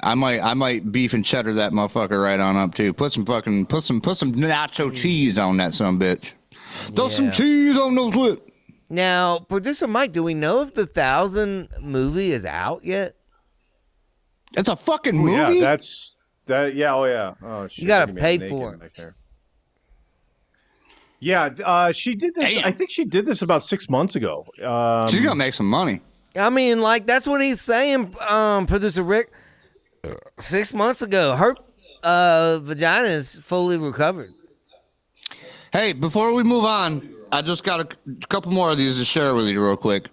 I might beef and cheddar that motherfucker right on up too. Put some nacho cheese on that son bitch. Throw some cheese on those lips. Now, producer Mike, do we know if the 1,000 movie is out yet? It's a fucking movie. Yeah, that's that. Yeah, oh yeah. Oh, shit, you gotta pay for it. Yeah, she did this. Damn. I think she did this about 6 months ago. She's gonna make some money. I mean, like that's what he's saying, producer Rick. 6 months ago, her vagina is fully recovered. Hey, before we move on, I just got a couple more of these to share with you real quick.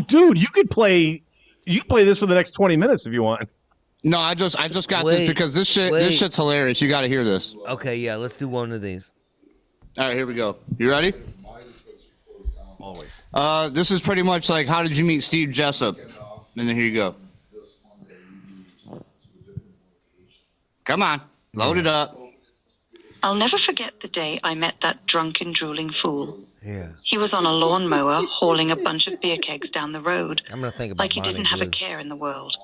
Dude, you could play this for the next 20 minutes if you want. No, I just got this because this shit's hilarious. You got to hear this. Okay, yeah, let's do one of these. All right, here we go. You ready? Always. This is pretty much like, how did you meet Steve Jessup? And then here you go. Come on, load it up. I'll never forget the day I met that drunken, drooling fool. Yeah. He was on a lawnmower hauling a bunch of beer kegs down the road. I'm gonna think about like he didn't have Blue. a care in the world.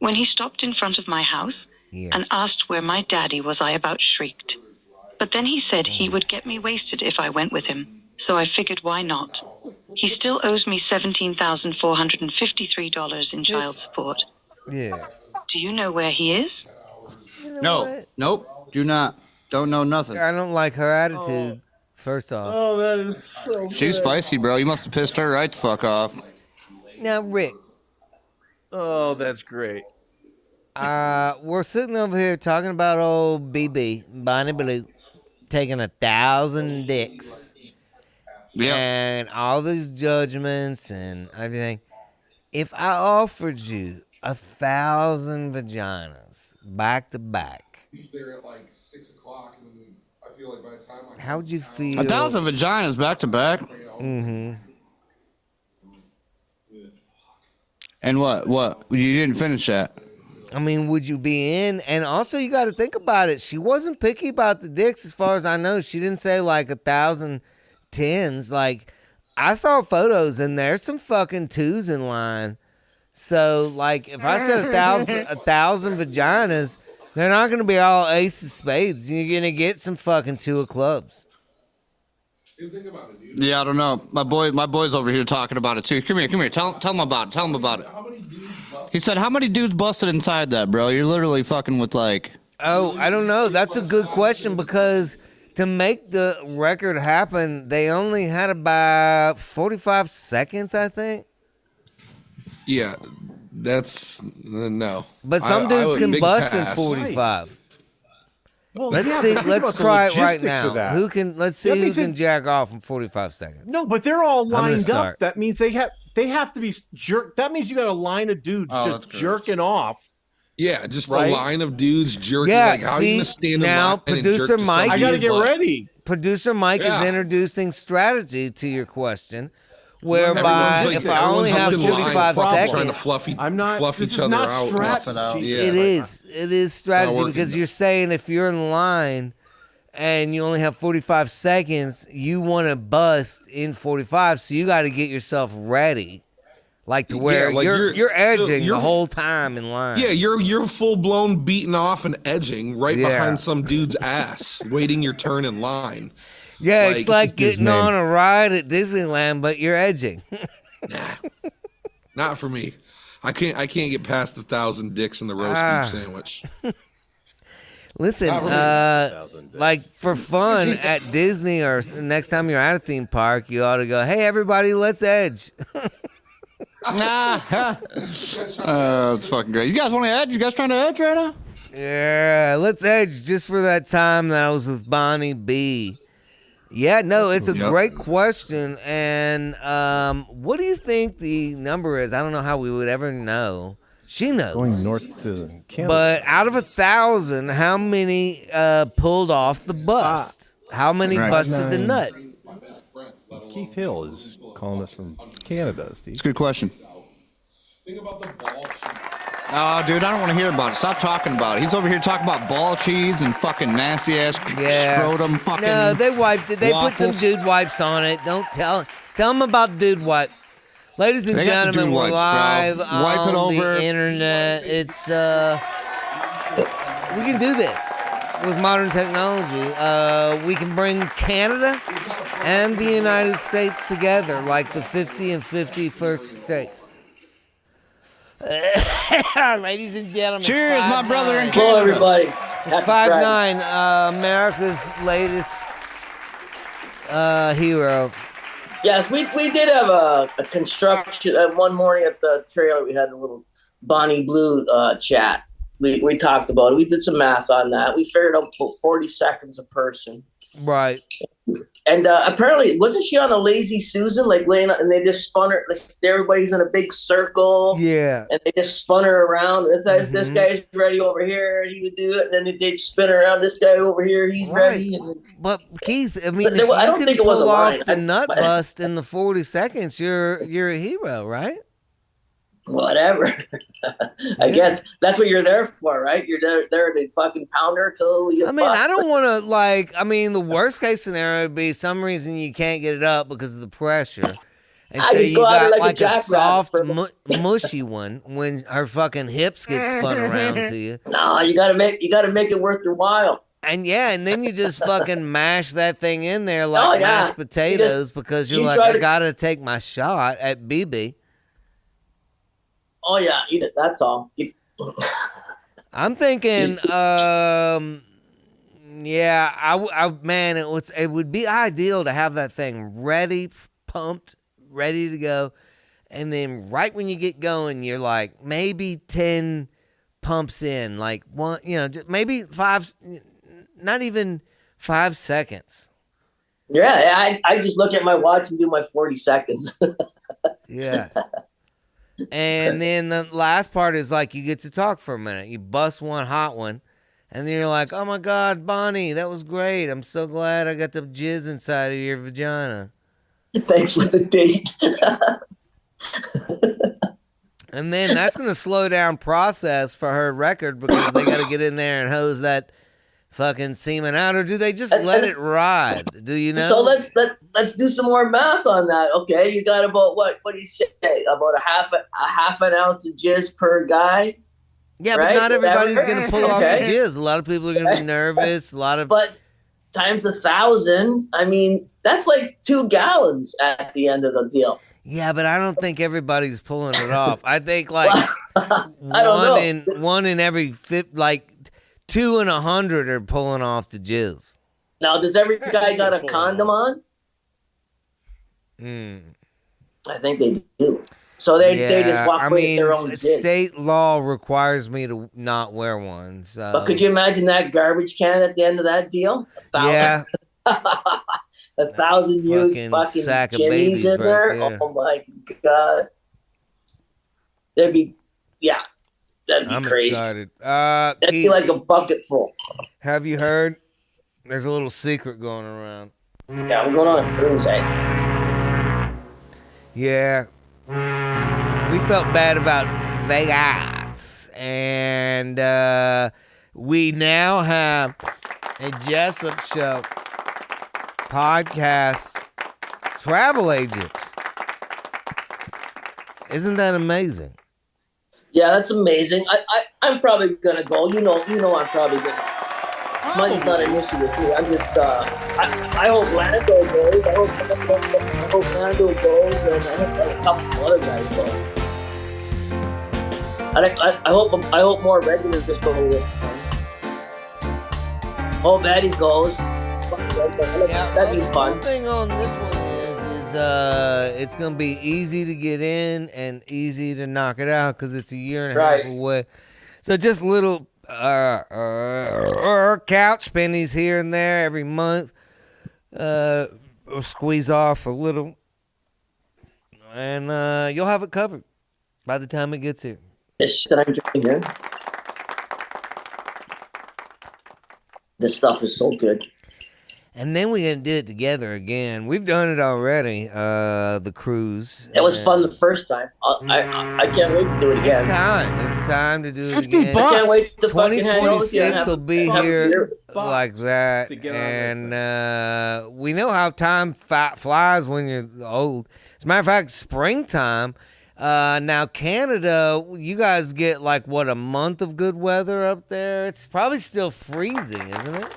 When he stopped in front of my house and asked where my daddy was, I about shrieked. But then he said he would get me wasted if I went with him. So I figured, why not? He still owes me $17,453 in child support. Yeah. Do you know where he is? Nope, do not. Don't know nothing. I don't like her attitude. First off. Oh, that is so She's spicy, bro. You must have pissed her right the fuck off. Now, Rick. Oh, that's great. We're sitting over here talking about old BB, Bonnie Blue, taking 1,000 dicks. Yeah. And all these judgments and everything. If I offered you 1,000 vaginas back to back, there at like 6 o'clock, and then I feel like by the time how would you feel? 1,000 vaginas back to back. Mm-hmm. And what? You didn't finish that. I mean, would you be in? And also, you got to think about it. She wasn't picky about the dicks, as far as I know. She didn't say like 1,010s. Like, I saw photos, and there's some fucking 2s in line. So, like, if I said 1,000 vaginas, they're not going to be all ace of spades. You're going to get some fucking 2 of clubs. Yeah, I don't know. My boy's over here talking about it too. Come here. Tell him about it. Tell him about it. He said, "How many dudes busted inside that, bro? You're literally fucking with like." Oh, I don't know. That's a good question because to make the record happen, they only had about 45 seconds, I think. Yeah, that's no. But some dudes can bust in 45. Well, let's yeah, see. but think Let's about the try it right logistics of now. that. Who can? Let's see who can jack off in 45 seconds. No, but they're all lined start. up. That means they have to be jerk. That means you got a line of dudes just jerking off. Yeah, just right? a line of dudes jerking. Yeah, like, how are you gonna stand now producer Mike. I gotta get ready. Producer Mike is introducing strategy to your question. Whereby, if I only have 45 seconds, trying to fluff each other out. It is strategy because you're saying if you're in line and you only have 45 seconds, you want to bust in 45, so you got to get yourself ready, like to where you're edging the whole time in line. Yeah, you're full blown beating off and edging right behind some dude's ass, waiting your turn in line. Yeah, it's like getting on a ride at Disneyland, but you're edging. Nah, not for me. I can't get past 1,000 dicks in the roast beef sandwich. Listen, like for fun at Disney or next time you're at a theme park, you ought to go, "Hey, everybody, let's edge." It's fucking great. You guys want to edge? You guys trying to edge right now? Yeah, let's edge just for that time that I was with Bonnie B. Yeah, no, it's a great question. And what do you think the number is? I don't know how we would ever know. She knows. Going north to Canada. But out of 1,000, how many pulled off the bust? How many busted the nut? Keith Hill is calling us from Canada, Steve. It's a good question. Think about the ball cheese. Oh, dude, I don't want to hear about it. Stop talking about it. He's over here talking about ball cheese and fucking nasty ass scrotum fucking. No, they wiped it. They waffles. put some dude wipes on it. Don't tell them about dude wipes. Ladies and gentlemen, we're live on the internet. It's we can do this with modern technology. We can bring Canada and the United States together like the 50 and 51st states. Ladies and gentlemen, cheers, my brother in Canada. Hello, everybody. 5'9", America's latest hero. Yes, we did have a construction one morning at the trailer. We had a little Bonnie Blue chat. We talked about it. We did some math on that. We figured out 40 seconds a person. Right. And apparently, wasn't she on a Lazy Susan, like laying on, and they just spun her, like everybody's in a big circle. Yeah. And they just spun her around. This guy's ready over here, he would do it, and then they'd spin her around. This guy over here, he's ready. But Keith, I mean, if I don't you think can it was a pull line. off the nut bust in the 40 seconds, you're a hero, right? Whatever. I guess that's what you're there for, right? You're there to fucking pound her till you. I mean, I don't want to the worst case scenario would be some reason you can't get it up because of the pressure. And so you got like a soft, mushy one when her fucking hips get spun around to you. No, you gotta make it worth your while. And then you just fucking mash that thing in there like mashed potatoes because you're like, I gotta take my shot at BB. Oh yeah, eat it. That's all. I'm thinking, man, it would be ideal to have that thing ready, pumped, ready to go, and then right when you get going, you're like maybe 10 pumps in, like one, maybe 5, not even 5 seconds. Yeah, I just look at my watch and do my 40 seconds. Yeah. And then the last part is like you get to talk for a minute. You bust one hot one, and then you're like, "Oh my God, Bonnie, that was great. I'm so glad I got the jizz inside of your vagina." Thanks for the date. And then that's going to slow down process for her record because they got to get in there and hose that fucking semen out, or do they just let it ride? Do you know? So let's do some more math on that. Okay, you got about what do you say? About a half an ounce of jizz per guy. Yeah, right? But not everybody's going to pull off the jizz. A lot of people are going to be nervous. But times 1,000. I mean, that's like 2 gallons at the end of the deal. Yeah, but I don't think everybody's pulling it off. I think like one in every like 2 in 100 are pulling off the jizz. Now, does every guy got a condom on? I think they do. So they just walk away with their own jizz. State law requires me to not wear one. So. But could you imagine that garbage can at the end of that deal? 1,000. Yeah. 1,000 used fucking sack of jimmies in there. Right there. Oh my God. That'd be I'm crazy. Excited. That'd Keith, be like a bucket full. Have you heard? There's a little secret going around. Yeah, I'm going on a cruise, Yeah. We felt bad about Vegas. And we now have a Jessup Show podcast travel agent. Isn't that amazing? Yeah, that's amazing. I'm probably gonna go. You know, I'm probably gonna. Money's not an issue with me. I'm just. I hope Lando goes. I hope Lando goes, and I hope a couple other guys go. I hope more regulars just go with. Hope Eddie goes. That'd be fun. One thing on this one is it's gonna be easy to get in and easy to knock it out because it's a year and a half away. So just little couch pennies here and there every month. Squeeze off a little, and you'll have it covered by the time it gets here. This shit I'm drinking here. This stuff is so good. And then we're gonna do it together again. We've done it already. The cruise. It was fun the first time. I can't wait to do it again. It's time to do it again. I can't wait to 2026 will be here like that, and we know how time flies when you're old. As a matter of fact, springtime. Now Canada, you guys get like what, a month of good weather up there? It's probably still freezing, isn't it?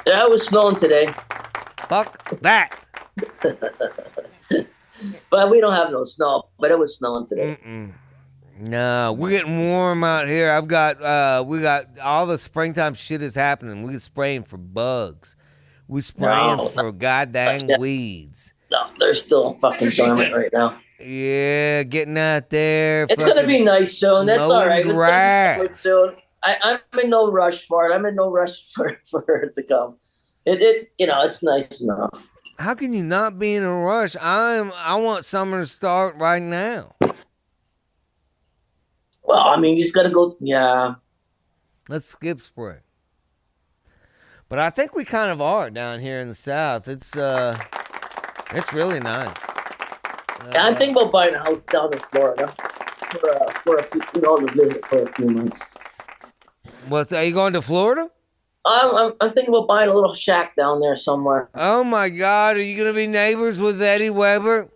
Yeah, it was snowing today. Fuck that. But we don't have no snow. But it was snowing today. No, we're getting warm out here. We got all the springtime shit is happening. We're spraying for bugs. We're spraying for goddamn weeds. No, they're still fucking dormant right now. Yeah, getting out there. It's gonna be nice soon. That's all right. Grass. It's gonna be soon. I'm in no rush for it. I'm in no rush for it to come. It's nice enough. How can you not be in a rush? I want summer to start right now. Well, I mean, you just gotta go. Yeah. Let's skip spring. But I think we kind of are down here in the South. It's really nice. I'm thinking about buying a house down in Florida to visit for a few months. Are you going to Florida? I'm thinking about buying a little shack down there somewhere. Oh my God! Are you gonna be neighbors with Eddie Weber?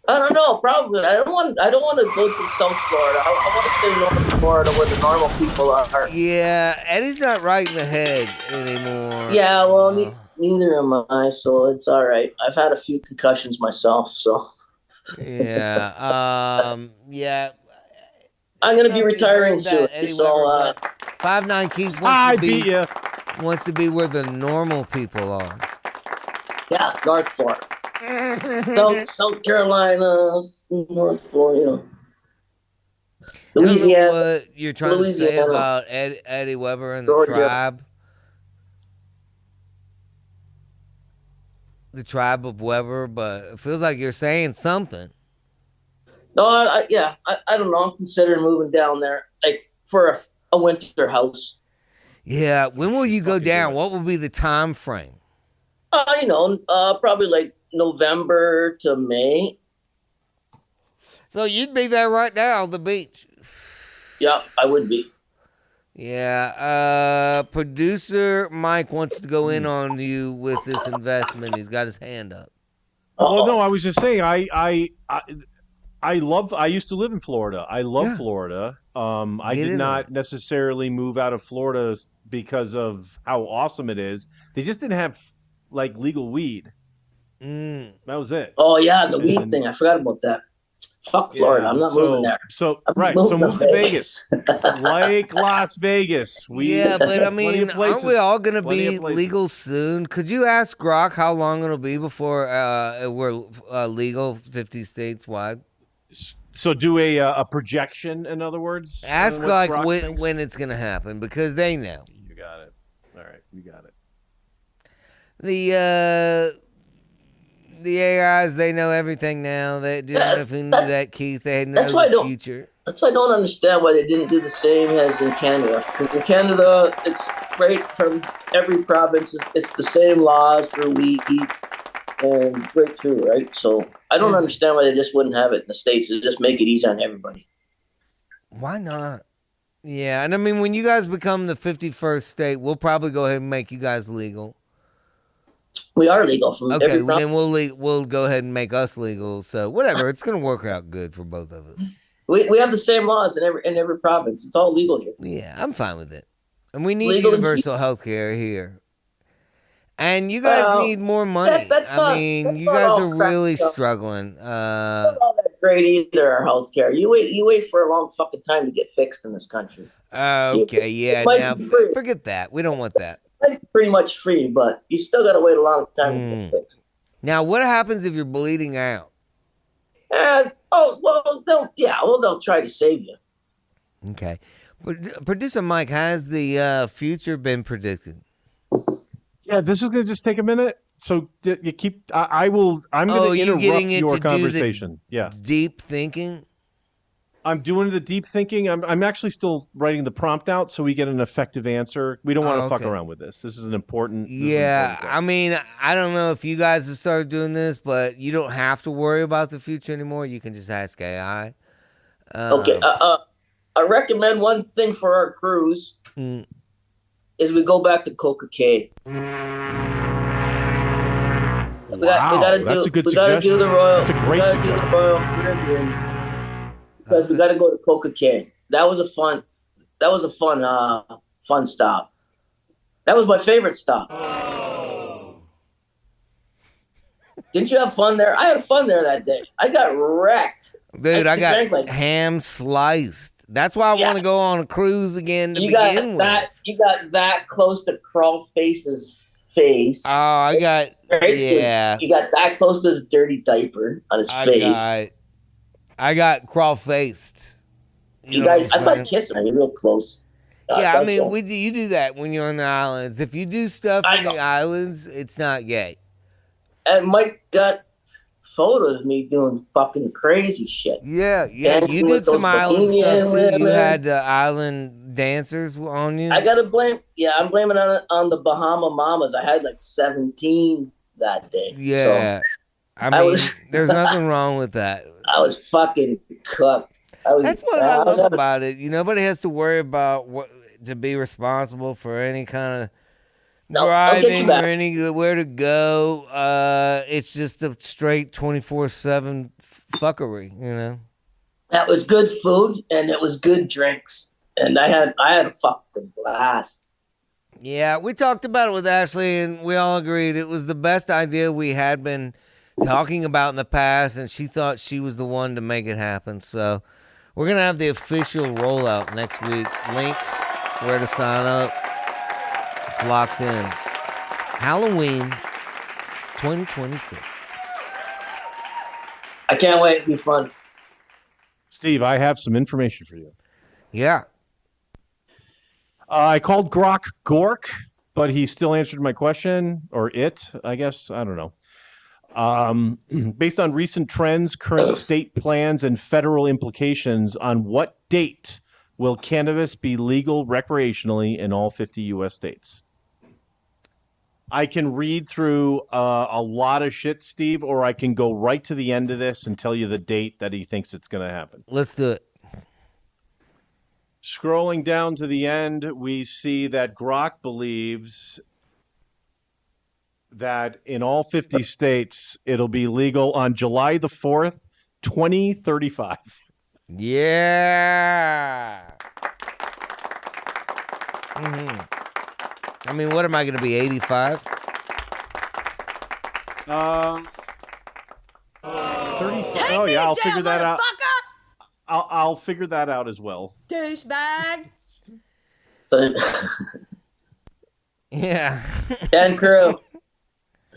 I don't know. Probably. I don't want to go to South Florida. I want to stay North Florida where the normal people are. Yeah, Eddie's not right in the head anymore. Yeah, well, neither am I. So it's all right. I've had a few concussions myself. So. Yeah. Yeah. I'm gonna be retiring soon. So 5'9" Keith wants to be where the normal people are. Yeah, North Florida, South Carolina, North Florida, Louisiana. I don't know what you're trying to say about Eddie Weber and the tribe? The tribe of Weber, but it feels like you're saying something. No, I don't know. I'm considering moving down there, like for a winter house. Yeah, when will you go down? What will be the time frame? Probably like November to May. It's So you'd be there right now on the beach. Yeah, I would be. Yeah. Producer Mike wants to go in on you with this investment. He's got his hand up. Well, no, I was just saying I used to live in Florida. I love Florida. I did not necessarily move out of Florida because of how awesome it is. They just didn't have like legal weed. That was it. Oh yeah, the weed thing. I forgot about that. Fuck Florida. I'm not moving there. So move to Vegas. Like Las Vegas. But I mean, aren't we all going to be legal soon? Could you ask Grok how long it'll be before we're legal 50 states wide? So do a projection, in other words? Ask like when it's going to happen, because they know. You got it. All right, you got it. The AIs, they know everything now. They didn't if they knew that, Keith. They know the future. That's why I don't understand why they didn't do the same as in Canada. Because in Canada, it's right from every province. It's the same laws for weed and right through, right? So I don't understand why they just wouldn't have it in the States to just make it easy on everybody. Why not? Yeah, and I mean, when you guys become the 51st state, we'll probably go ahead and make you guys legal. We are legal from every province. Then we'll go ahead and make us legal. So whatever, it's gonna work out good for both of us. We have the same laws in every province. It's all legal here. Yeah, I'm fine with it. And we need universal health care here. And you guys need more money. You guys are really struggling. It's not all that great either, our health care. You wait for a long fucking time to get fixed in this country. Okay, yeah. Now forget that. We don't want that. It's pretty much free, but you still got to wait a long time to get fixed. Now, what happens if you're bleeding out? They'll try to save you. Okay. Producer Mike, has the future been predicted? Yeah, this is going to just take a minute. So you keep. I'm going to interrupt your conversation. Yeah. Deep thinking. I'm doing the deep thinking. I'm actually still writing the prompt out so we get an effective answer. We don't want to fuck around with this. This is an important. I mean, I don't know if you guys have started doing this, but you don't have to worry about the future anymore. You can just ask AI. Okay. I recommend one thing for our cruise is we go back to Coca-Cola. We gotta do the Royal. That's a great suggestion. Do the Royal Caribbean because we gotta go to Coca-Cola. That was a fun stop. That was my favorite stop. Didn't you have fun there? I had fun there that day. I got wrecked. Dude, I got ham sliced. That's why I want to go on a cruise again to begin with. You got that close to Crawlface's face. Oh, I got, yeah. You got that close to his dirty diaper on his face. I got Crawlfaced. You guys, I thought kissing. You're real close. Yeah, I mean, you do that when you're on the islands. If you do stuff in the islands, it's not gay. And Mike got photos of me doing fucking crazy shit. Yeah. You did some island stuff too. You had the island dancers on you. I gotta blame. Yeah, I'm blaming on the Bahama Mamas. I had like 17 that day. Yeah, so I mean, there's nothing wrong with that. I was fucking cooked. That's what I love about it. Nobody has to worry about to be responsible for any kind of driving or anywhere to go. It's just a straight 24/7 fuckery, That was good food and it was good drinks, and I had a fucking blast. Yeah, we talked about it with Ashley, and we all agreed it was the best idea we had been talking about in the past, and she thought she was the one to make it happen. So we're gonna have the official rollout next week. Links, where to sign up. It's locked in. Halloween 2026. I can't wait. It'll be fun. Steve, I have some information for you. Yeah. I called Grok Gork, but he still answered my question, or it, I guess. I don't know. Based on recent trends, current state plans, and federal implications, on what date will cannabis be legal recreationally in all 50 U.S. states? I can read through a lot of shit, Steve, or I can go right to the end of this and tell you the date that he thinks it's going to happen. Let's do it. Scrolling down to the end, we see that Grok believes that in all 50 states, it'll be legal on July the 4th, 2035. Yeah. Mm-hmm. I mean, what am I going to be, 85? 35. Oh, yeah, I'll figure that out. I'll figure that out as well. Douchebag. So, yeah. Dan Crew.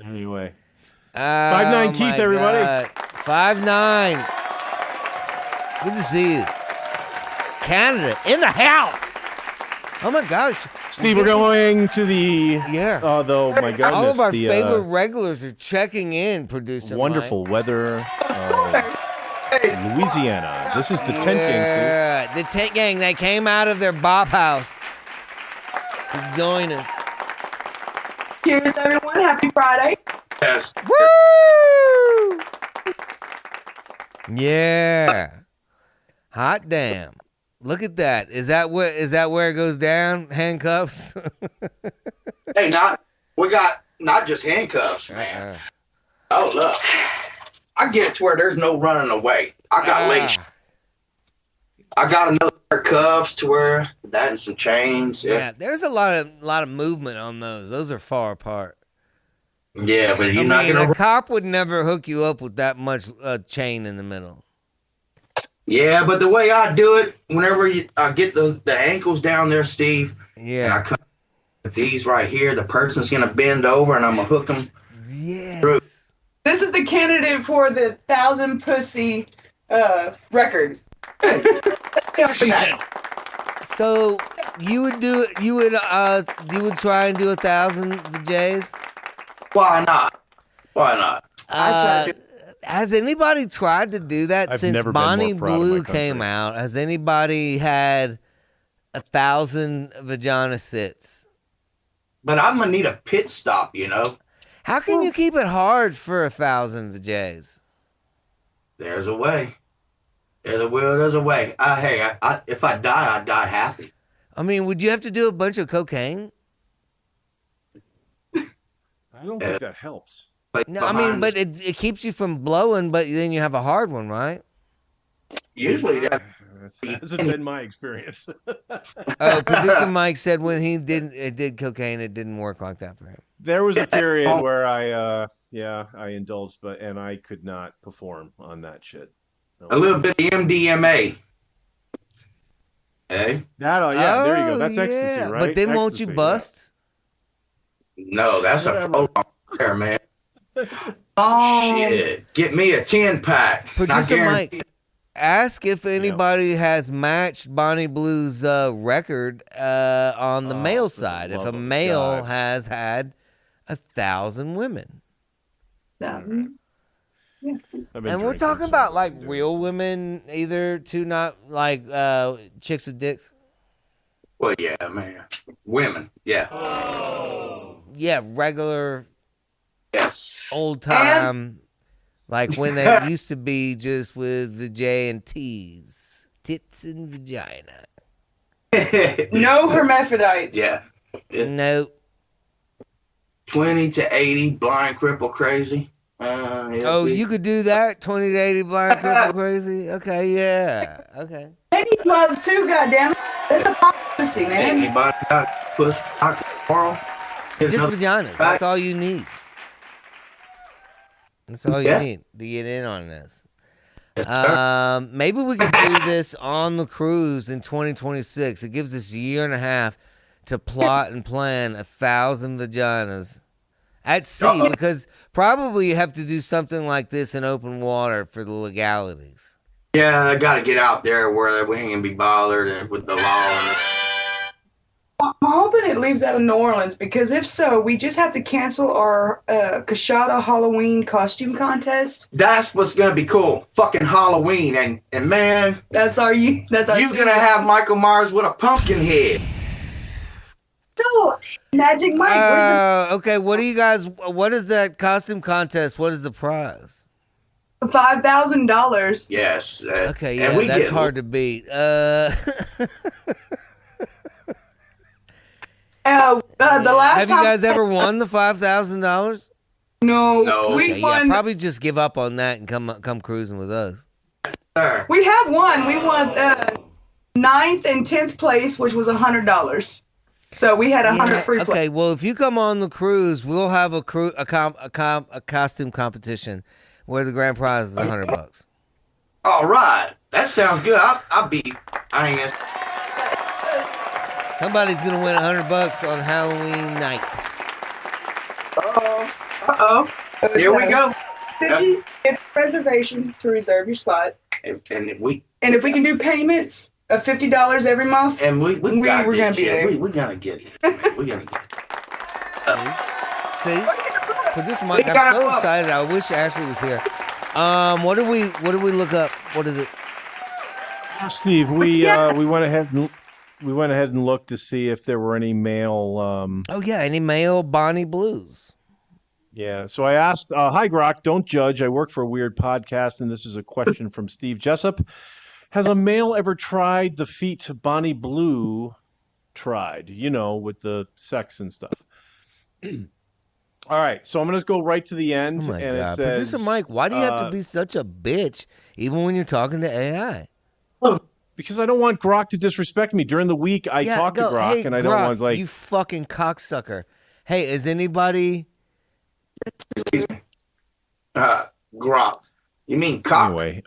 Anyway. 5'9" Keith, everybody. 5'9". Good to see you. Canada in the house. Oh my gosh. Steve, we're going to the oh my goodness. All of our favorite regulars are checking in, producer. Wonderful weather. Louisiana. This is the Tent Gang, Steve. Yeah, the Tent Gang. They came out of their bop house to join us. Cheers, everyone. Happy Friday. Yes. Woo! Yeah. Hot damn. Look at that. Is that where it goes down? Handcuffs? Hey, we got not just handcuffs, man. Oh, look. I get it to where there's no running away. I got lace. I got another pair of cuffs to where that and some chains. Yeah, there's a lot of movement on those. Those are far apart. Yeah, but you're not gonna. A cop would never hook you up with that much chain in the middle. Yeah, but the way I do it, whenever I get the ankles down there, Steve. Yeah. And I cut these right here. The person's gonna bend over, and I'm gonna hook them. Yes. Through. This is the candidate for the 1,000 pussy record. So you would try and do 1,000 J's? Why not? Why not? Has anybody tried to do that since Bonnie Blue came out? Has anybody had 1,000 vagina sits? But I'm gonna need a pit stop, you know. How can you keep it hard for 1,000 vajays? There's a way. There's a will. There's a way. Hey, if I die happy. I mean, would you have to do a bunch of cocaine? I don't think that helps. No, I mean, but it keeps you from blowing, but then you have a hard one, right? Usually that hasn't been my experience. Producer Mike said when he did cocaine, it didn't work like that for him. There was a period where I indulged, and I could not perform on that shit. No. A little bit of MDMA. Hey? There you go. That's ecstasy, right? But then won't you bust? No, that's a program there, man. Shit. Get me a 10-pack. Producer Mike, ask if anybody has matched Bonnie Blue's record on the male side. If a male has had 1,000 women. 1,000? Yeah. And we're talking about like real women, either to not like chicks with dicks. Well, yeah, man. Women, yeah. Yeah, regular. Yes. Old time, like when they used to be just with the J and T's, tits and vagina. No hermaphrodites. Yeah. Nope. 20 to 80, blind, cripple, crazy. You could do that? 20 to 80, blind, cripple, crazy? Okay, yeah. Okay. They need love too, goddammit. That's a pop pussy, man. Anybody got pussy, moral? Just vaginas. That's all you need. That's all you need to get in on this. Maybe we could do this on the cruise in 2026. It gives us a year and a half to plot and plan 1,000 vaginas at sea, because probably you have to do something like this in open water for the legalities. Yeah, I got to get out there where we ain't gonna be bothered with the law. I'm hoping it leaves out of New Orleans, because if so, we just have to cancel our Kashada Halloween costume contest. That's what's gonna be cool. Fucking Halloween, and man, that's our. You're gonna have Michael Myers with a pumpkin head. No, Magic Mike. Okay. What do you guys? What is that costume contest? What is the prize? $5,000. Yes. Okay, yeah, that's hard to beat. The last have you guys ever won the $5,000? No. Okay, We won. yeah, probably just give up on that and come cruising with us. We have won. We won 9th and 10th place, which was $100. So we had 100 free play. Okay, well, if you come on the cruise, we'll have a costume competition where the grand prize is $100. All right, that sounds good. I'll be. I ain't. Somebody's gonna win $100 on Halloween night. Uh-oh. Here we go. Get reservation to reserve your spot. And if we can do payments of $50 every month, and we're gonna be there. We're gonna get it. We're gonna get it. See, for this month, I'm so excited. I wish Ashley was here. What do we look up? What is it? Steve, we went ahead and looked to see if there were any male. Any male Bonnie Blues. Yeah, so I asked, hi, Grok, don't judge. I work for a weird podcast, and this is a question from Steve Jessup. Has a male ever tried the feat Bonnie Blue tried, with the sex and stuff? All right, so I'm going to go right to the end. Oh, my and God. It says, Producer Mike, why do you have to be such a bitch, even when you're talking to AI? Because I don't want Grok to disrespect me. During the week, I talk to Grok, and I don't want, you fucking cocksucker. Hey, is anybody... Excuse me. Grok. You mean cock? Anyway,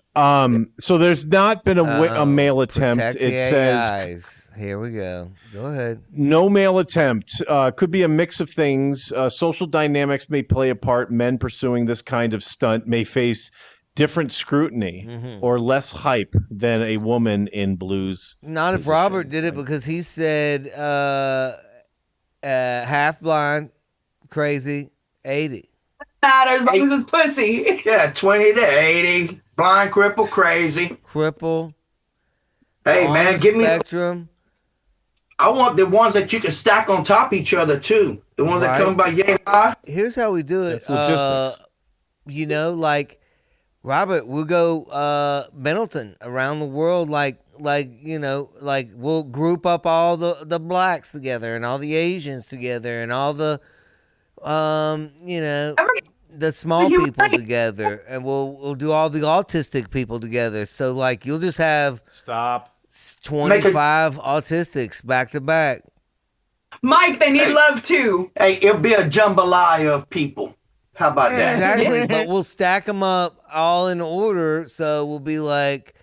so there's not been a male attempt. It says here we go. Go ahead. No male attempt. Could be a mix of things. Social dynamics may play a part. Men pursuing this kind of stunt may face different scrutiny or less hype than a woman in Blue's. Not if Robert did it, because he said half blind, crazy, 80. Matters as long as it's pussy. Yeah, 20 to 80. Blind, cripple, crazy. Cripple. Hey, man, give me. Spectrum. I want the ones that you can stack on top of each other, too. The ones that come by yay high. Here's how we do it. That's logistics. Like, Robert, we'll go Middleton around the world, like we'll group up all the blacks together and all the Asians together and all the the small people together, and we'll do all the autistic people together. So like you'll just have 25 autistics back to back. Mike, they need love too. Hey, it'll be a jambalaya of people. How about that? Exactly, but we'll stack them up all in order. So we'll be like,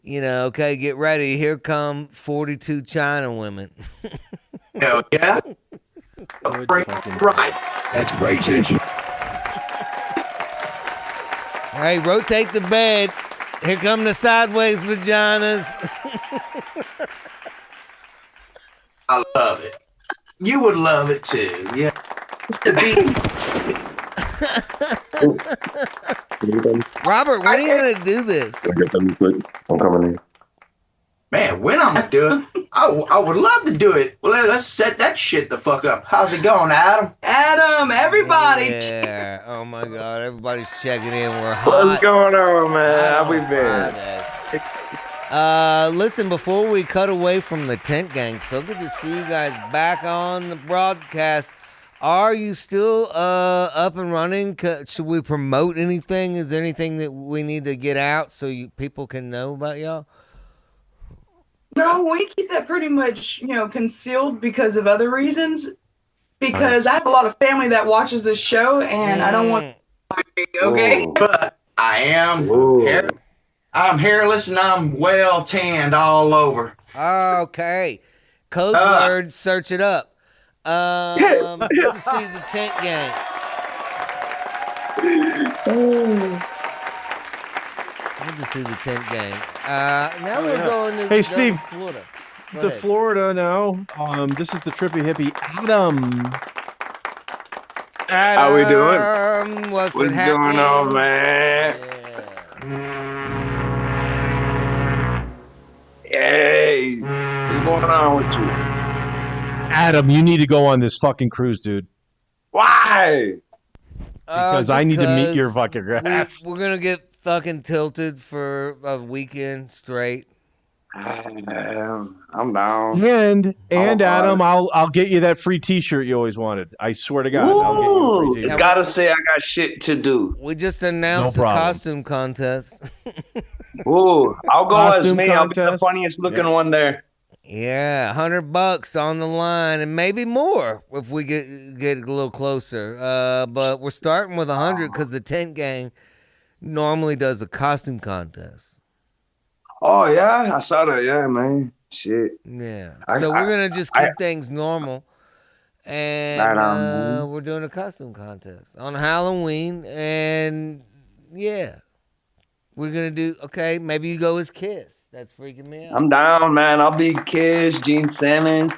okay, get ready. Here come 42 China women. Hell yeah. Right. That's racist. Hey, rotate the bed. Here come the sideways vaginas. I love it. You would love it too. Yeah. Robert, when are you going to do this? I'm coming in. Man, when I'm going to do it? I would love to do it. Well, let's set that shit the fuck up. How's it going, Adam? Adam, everybody. Yeah. Oh, my God. Everybody's checking in. We're hot. What's going on, man? How we been? Listen, before we cut away from the tent gang, so good to see you guys back on the broadcast. Are you still up and running? Should we promote anything? Is there anything that we need to get out so people can know about y'all? No, we keep that pretty much, concealed because of other reasons. Because I have a lot of family that watches this show, and I don't want. Okay, but I am. I'm hairless and I'm well tanned all over. Okay, code word. Search it up. Good to see the tent gang. Good to see the tent gang. Now we're going to Steve, Florida. Florida now. This is the Trippy Hippie Adam. How we doing? What's going on, man? Hey, what's going on with you? Adam, you need to go on this fucking cruise, dude. Why? Because I need to meet your fucking ass. We're gonna get fucking tilted for a weekend straight. I'm down. And Adam, I'll get you that free T-shirt you always wanted. I swear to God. I'll get you a free It's T-shirt. gotta say I got shit to do. We just announced No a problem. costume contest. Ooh, I'll go as Costume me. I'll be the contest? funniest looking one there. Yeah, $100 on the line, and maybe more if we get a little closer. But we're starting with 100 because the Tent Gang normally does a costume contest. Oh yeah, I saw that. Yeah, man. Shit. Yeah. So we're gonna just keep things normal, and we're doing a costume contest on Halloween, and yeah, we're gonna do. Okay, maybe you go as Kiss. That's freaking me out. I'm down, man. I'll be Kiss, Gene Simmons.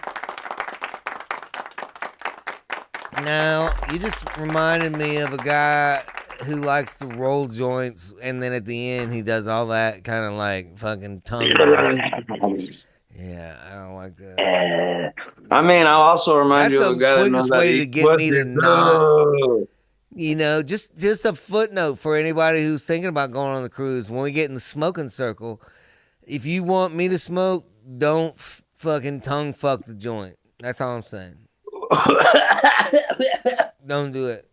Now you just reminded me of a guy who likes to roll joints, and then at the end he does all that kind of like fucking tongue. Yeah, I don't like that. I mean, I'll also remind you of a guy that knows quickest how way to to eat get me to pussy, not. too. You know, just a footnote for anybody who's thinking about going on the cruise. When we get in the smoking circle, if you want me to smoke, don't fucking tongue fuck the joint. That's all I'm saying. Don't do it.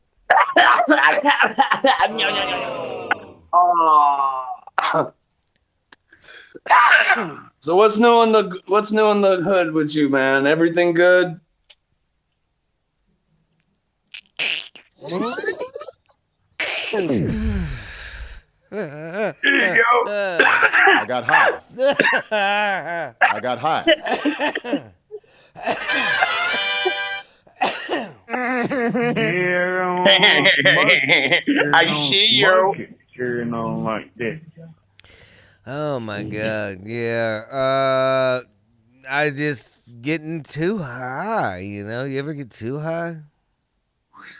So what's new in the hood with you, man? Everything good? There you go. I got hot. I got hot. I see you. Carrying on like this. Oh my God, yeah. I just getting too high. You know, you ever get too high?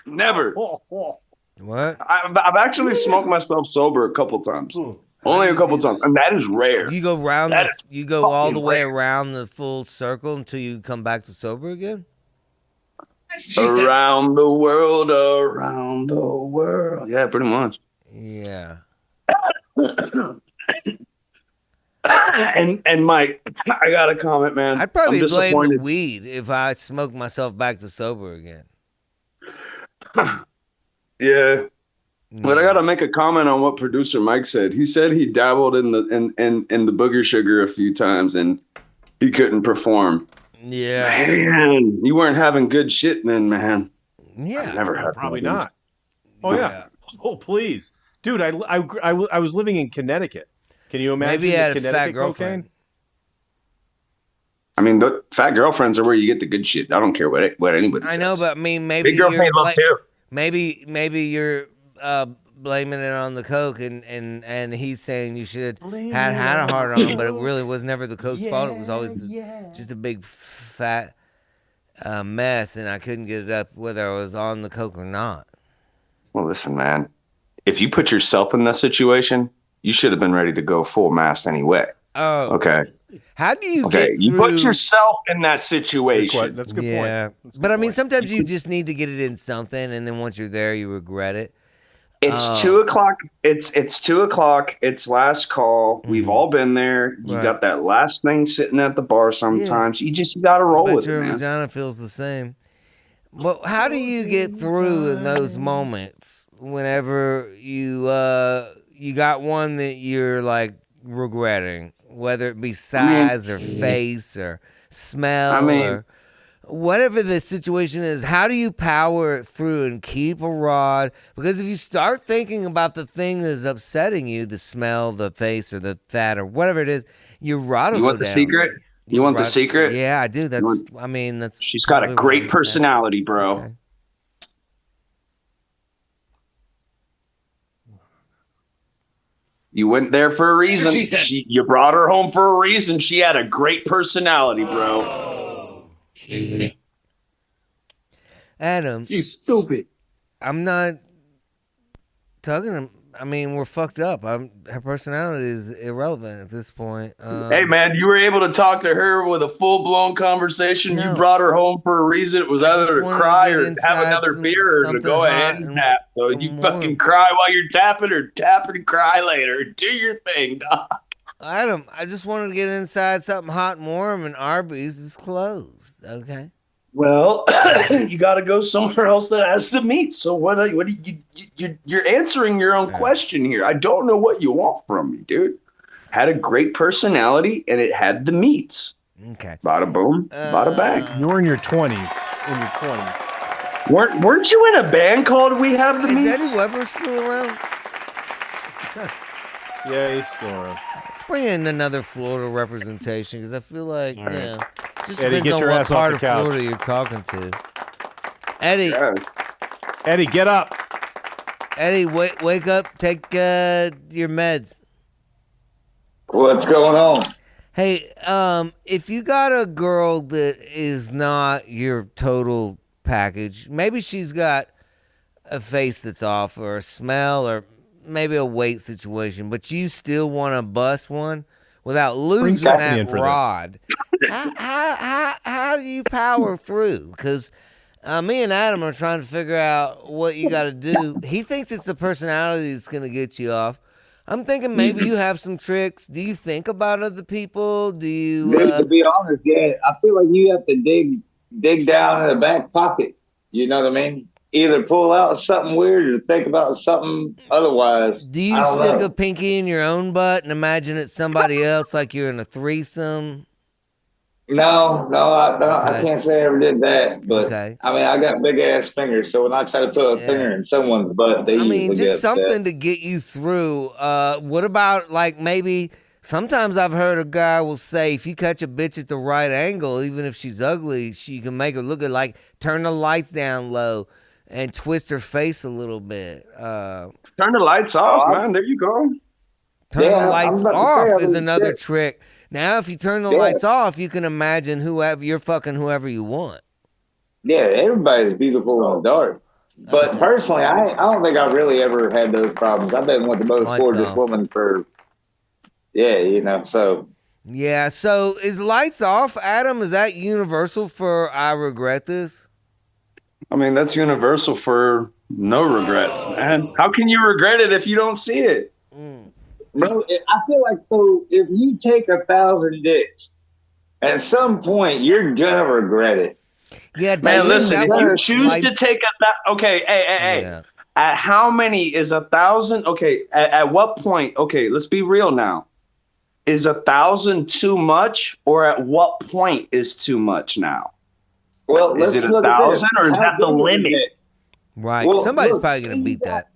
Never. What? I've actually smoked myself sober a couple times. Only a couple times, and that is rare. You go round. That is You go all the fucking way rare. around the full circle until you come back to sober again. Around the world, around the world. Yeah, pretty much. Yeah. And Mike, I got a comment, man. I'd probably I'm blame the disappointed. weed if I smoked myself back to sober again. Yeah. But I gotta make a comment on what producer Mike said. He said he dabbled in the booger sugar a few times and he couldn't perform. Yeah. Man, you weren't having good shit then, man. Yeah. I've never had Probably that. not. Oh yeah. Oh please, dude. I was living in Connecticut. Can you imagine? Maybe he had a Connecticut fat girlfriend. cocaine? I mean, the fat girlfriends are where you get the good shit. I don't care what anybody says. I know, but I mean, maybe Big girlfriend love too. Maybe you're blaming it on the coke, and he's saying you should had a hard on, but it really was never the coke's fault. It was always just a big fat mess, and I couldn't get it up whether I was on the coke or not. Well, listen, man. If you put yourself in that situation, you should have been ready to go full mast anyway. Oh, okay. How do you Okay, get you through... put yourself in that situation. That's a good point. Yeah, but I mean, sometimes you just need to get it in something, and then once you're there, you regret it. It's 2 o'clock. It's 2 o'clock. It's last call. We've all been there. You Right. got that last thing sitting at the bar sometimes. You just got to roll But with it, your man. vagina feels the same. But how do you get through in those moments whenever you got one that you're like regretting, whether it be size or face or smell or whatever the situation is? How do you power through and keep a rod? Because if you start thinking about the thing that's upsetting you, the smell, the face, or the fat, or whatever it is, your rod will You go want the down. secret? You want the secret? Yeah, I do. That's. She's got a great personality, bro. Okay. You went there for a reason. She said- You brought her home for a reason. She had a great personality, bro. Adam, You stupid. I'm not talking I mean, we're fucked up. Her personality is irrelevant at this point. Hey, man, you were able to talk to her with a full-blown conversation. No. You brought her home for a reason. It was either to cry or have another beer or to go ahead and tap. So you fucking cry while you're tapping or tap and cry later. Do your thing, dog. Adam, I just wanted to get inside something hot and warm, and Arby's is closed. Okay. Well, you got to go somewhere else that has the meat. So what you're answering your own question here. I don't know what you want from me, dude. Had a great personality and it had the meats. Okay. Bada boom, bada bang. You were in your 20s. Weren't you in a band called We Have the Meats? Is Eddie Weber still around? Yeah, he's still around. Let's bring in another Florida representation because I feel like, right. just Eddie, depends get on your what ass off part the of couch. Florida you're talking to. Eddie. Eddie, get up. Eddie, wake up. Take your meds. What's going on? Hey, if you got a girl that is not your total package, maybe she's got a face that's off or a smell or maybe a weight situation, but you still want to bust one without losing that rod. How do you power through? Because me and Adam are trying to figure out what you got to do. He thinks it's the personality that's going to get you off. I'm thinking maybe you have some tricks. Do you think about other people? Do you? To be honest, yeah, I feel like you have to dig down in the back pocket. You know what I mean? Either pull out something weird or think about something otherwise. Do you stick a pinky in your own butt and imagine it's somebody else, like you're in a threesome? No, I can't say I ever did that. But I mean, I got big ass fingers, so when I try to put a finger in someone's butt, they usually just get something upset. to get you through. What about like maybe? Sometimes I've heard a guy will say if you catch a bitch at the right angle, even if she's ugly, you can make her look at like turn the lights down low and twist her face a little bit. Turn the lights off, man. There you go. Turn the lights off is another trick. Now, if you turn the lights off, you can imagine whoever you're fucking whoever you want. Yeah, everybody's beautiful in the dark. But personally, I don't think I've really ever had those problems. I've been with the most gorgeous woman for, so. Yeah, so is lights off, Adam? Is that universal for I regret this? I mean, that's universal for no regrets, man. How can you regret it if you don't see it? Bro, I feel like though, if you take 1,000 dicks, at some point you're gonna regret it. Yeah, man. Listen, if you choose to take okay, hey. Yeah. At how many is 1,000? Okay, at what point? Okay, let's be real now. Is 1,000 too much, or at what point is too much now? Well, is it 1,000 or is that the limit? Right. Well, somebody's probably gonna beat that.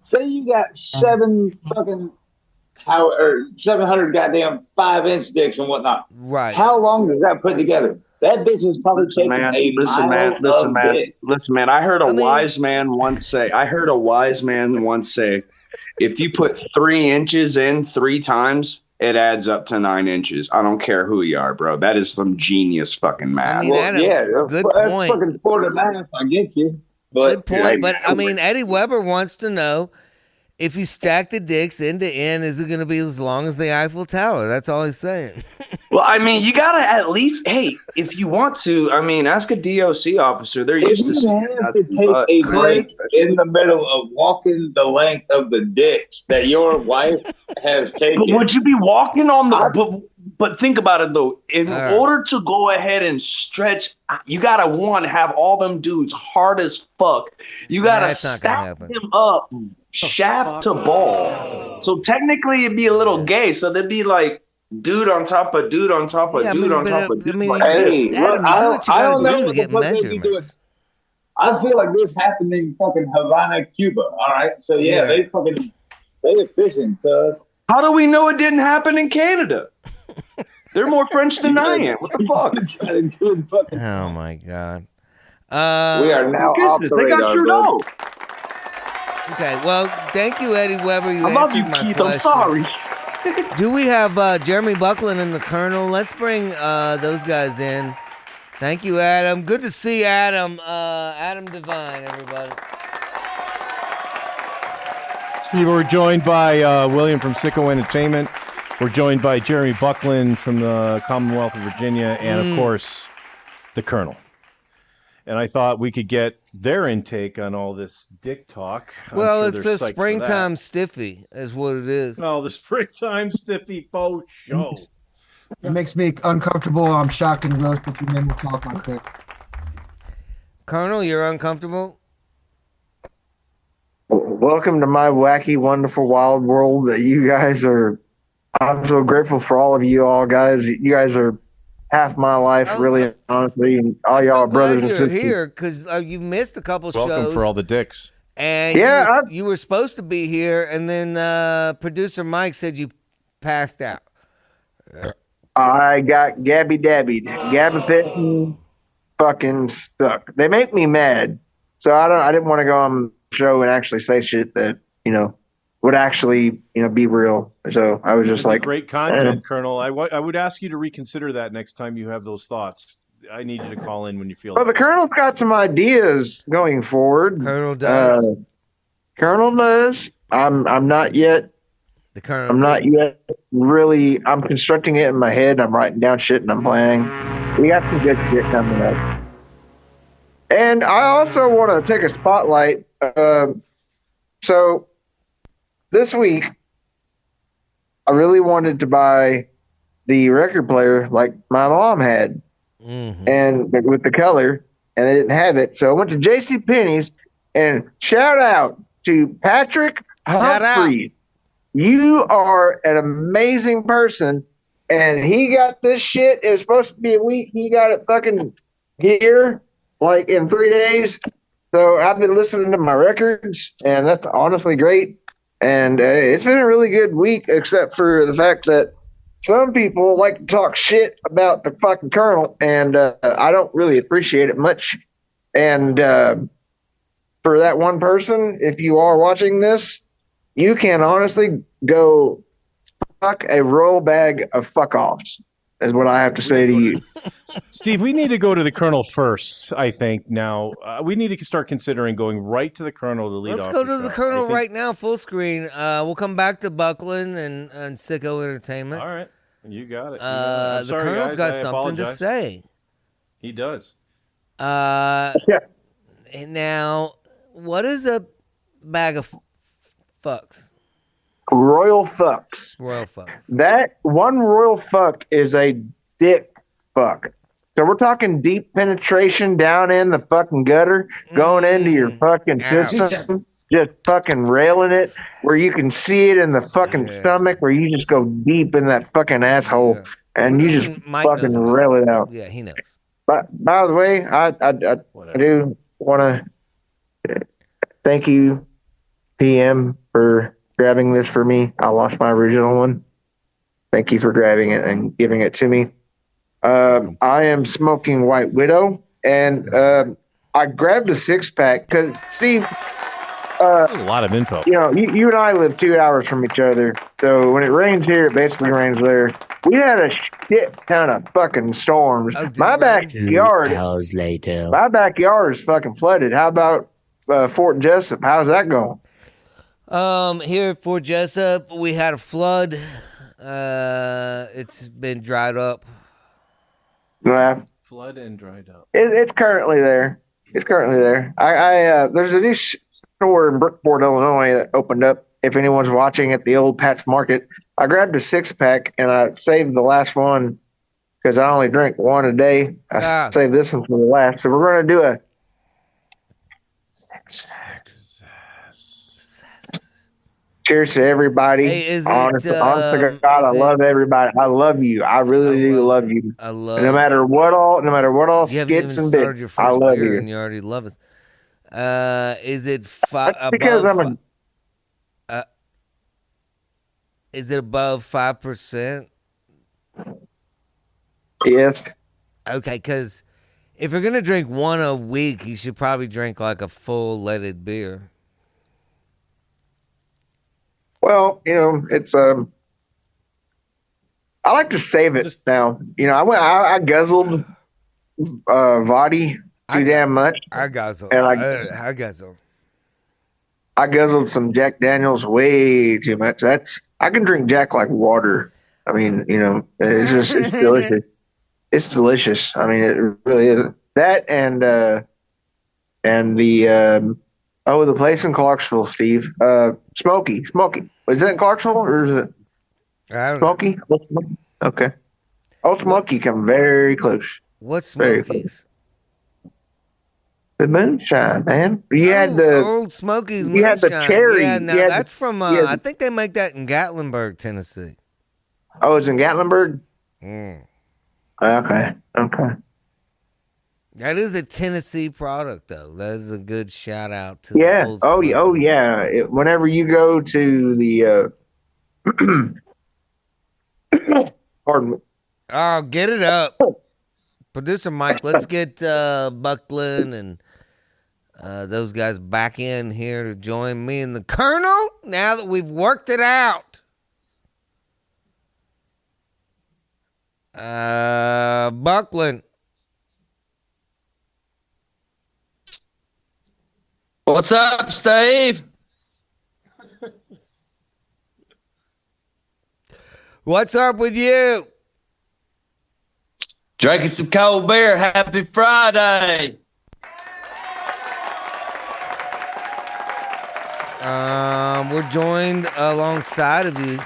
Say you got 700 goddamn 5-inch dicks and whatnot. Right. How long does that put together? That bitch is probably taking Listen, man. I heard a wise man once say. If you put 3 inches in 3 times, it adds up to 9 inches. I don't care who you are, bro. That is some genius fucking math. I mean, Adam, good point. That's fucking Florida math. I get you. But, good point. But I mean, Eddie Weber wants to know. If you stack the dicks end to end, is it going to be as long as the Eiffel Tower? That's all he's saying. Well, I mean, you got to at least, if you want to, I mean, ask a DOC officer. They're used to saying that. If you have to take a break in the middle of walking the length of the dicks that your wife has taken. But would you be walking on the... But think about it, though. In order to go ahead and stretch, you got to, have all them dudes hard as fuck. You got to stack them up. Shaft to ball. So technically it'd be a little gay. So they'd be like dude on top of dude on top of dude on top of dude. Hey, I don't know what the fuck they be doing. I feel like this happened in fucking Havana, Cuba. All right. So they efficient, cuz. How do we know it didn't happen in Canada? They're more French than I am. What the fuck? Oh my god. We are now off the They got Trudeau. Okay, well, thank you, Eddie Weber. I love you, Keith. I'm sorry. Do we have Jeremy Buckland and the Colonel? Let's bring those guys in. Thank you, Adam. Good to see Adam. Adam Devine, everybody. Steve, we're joined by William from Sicko Entertainment. We're joined by Jeremy Buckland from the Commonwealth of Virginia, and of course, the Colonel. And I thought we could get their intake on all this dick talk. Well, it's a springtime stiffy, is what it is. Oh, the springtime stiffy faux show. It makes me uncomfortable. I'm shocked and gross, but you made me talk like that. Colonel, you're uncomfortable? Welcome to my wacky, wonderful, wild world that you guys are. I'm so grateful for all of you all, guys. You guys are half my life, really, honestly. And all y'all are brothers and sisters. You're here because you missed a couple shows. Welcome for all the dicks. And you were supposed to be here, and then producer Mike said you passed out. I got Gabby Dabbied, Gabapit, fucking stuck. They make me mad, so I didn't want to go on the show and actually say shit that would actually be real. So I was just like, great content, Colonel. I would ask you to reconsider that next time you have those thoughts. I need you to call in when you feel. Well, the Colonel's got some ideas going forward. Colonel does. Colonel does. I'm not yet. The Colonel. I'm not yet really. I'm constructing it in my head. I'm writing down shit and I'm planning. We got some good shit coming up. And I also want to take a spotlight. So this week, I really wanted to buy the record player like my mom had, and with the color, and they didn't have it. So I went to JCPenney's, and shout out to Patrick Humphreys. You are an amazing person, and he got this shit. It was supposed to be a week. He got it fucking here, like in 3 days. So I've been listening to my records, and that's honestly great. And it's been a really good week, except for the fact that some people like to talk shit about the fucking Colonel, and I don't really appreciate it much. And for that one person, if you are watching this, you can honestly go fuck a royal bag of fuck-offs, is what I have to say to you. Steve, we need to go to the Colonel first, I think, now. We need to start considering going right to the Colonel to lead off. Let's go to the Colonel right now, full screen. We'll come back to Buckland and Sicko Entertainment. All right. You got it. The sorry, Colonel's guys, got something to say. He does. Now, what is a bag of fucks? Royal fucks. Royal fucks. That one royal fuck is a dick fuck. So we're talking deep penetration down in the fucking gutter, going into your fucking system, just fucking railing it, where you can see it in the fucking stomach, where you just go deep in that fucking asshole, and you just fucking rail it out. Yeah, he knows. But by the way, I do want to thank you, PM, for grabbing this for me. I lost my original one. Thank you for grabbing it and giving it to me. I am smoking White Widow, and I grabbed a 6-pack because, Steve, a lot of info. You and I live 2 hours from each other, so when it rains here, it basically rains there. We had a shit ton of fucking storms. My backyard. 2 hours later. My backyard is fucking flooded. How about Fort Jessup? How's that going? Here at Fort Jessup, we had a flood. It's been dried up. Yeah. Flood and dried up. It's currently there. It's currently there. There's a new store in Brookport, Illinois that opened up. If anyone's watching at the old Pat's Market, I grabbed a 6-pack and I saved the last one because I only drink one a day. I saved this one for the last. So we're going to do a cheers to everybody. Hey, honest to God, I love everybody. I love you. I really do love you. I love and no matter what all skits and bits, I love you. And you already love us. Is it is it above 5%? Yes. Okay, because if you're gonna drink one a week, you should probably drink like a full leaded beer. Well, it's I like to save it now. I guzzled Vadi too damn much. I guzzle. And I guzzle. I guzzled some Jack Daniels way too much. I can drink Jack like water. I mean, it's delicious. It's delicious. I mean, it really is. That and the the place in Clarksville, Steve. Smoky. Is that in Clarksville or is it Smoky? Okay. Old Smoky come very close. What's Smokies? The moonshine, man. You had the Old Smokies You had the moonshine. cherry. Yeah, no, You had that's from. you had- I think they make that in Gatlinburg, Tennessee. Oh, it's in Gatlinburg? Mm. Okay. That is a Tennessee product, though. That is a good shout out to Yeah. the old Oh, Smoky. yeah. Whenever you go to the pardon me. Oh, get it up. Producer Mike, let's get Buckland and those guys back in here to join me and the Colonel now that we've worked it out. Buckland. What's up, Steve? What's up with you? Drinking some cold beer. Happy Friday. We're joined alongside of you.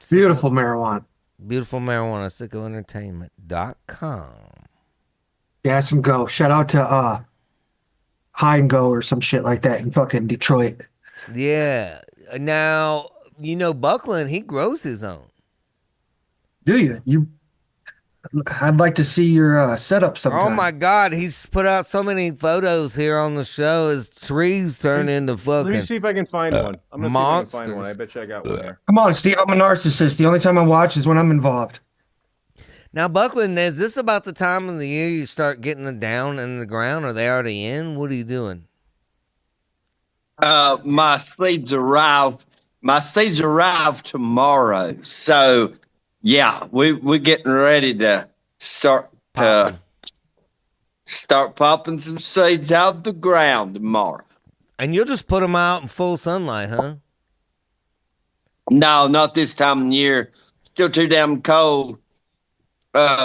Beautiful marijuana. Beautiful marijuana. SickoEntertainment.com. Gas and go. Shout out to High and Go or some shit like that in fucking Detroit. Yeah. Now, Buckland, he grows his own. Do you? I'd like to see your setup sometime. Oh my God, he's put out so many photos here on the show. His trees turn into fucking. Let me see if I can find one. I'm gonna monsters. see if I can find one. I bet you I got one there. Come on, Steve. I'm a narcissist. The only time I watch is when I'm involved. Now, Buckland, is this about the time of the year you start getting them down in the ground? Are they already in? What are you doing? My seeds arrive. My seeds arrive tomorrow. So, yeah, we're getting ready to start popping some seeds out of the ground tomorrow. And you'll just put them out in full sunlight, huh? No, not this time of year. Still too damn cold.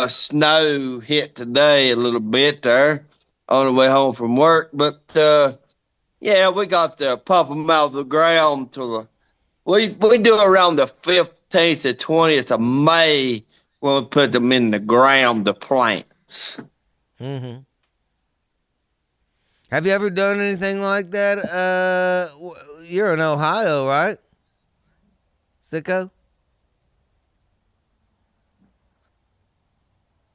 Snow hit today a little bit there on the way home from work, but yeah, we got to pop them out of the ground till we do around the 15th to 20th of May when we put them in the ground, the plants. Mm-hmm. Have you ever done anything like that? You're in Ohio, right? Sicko?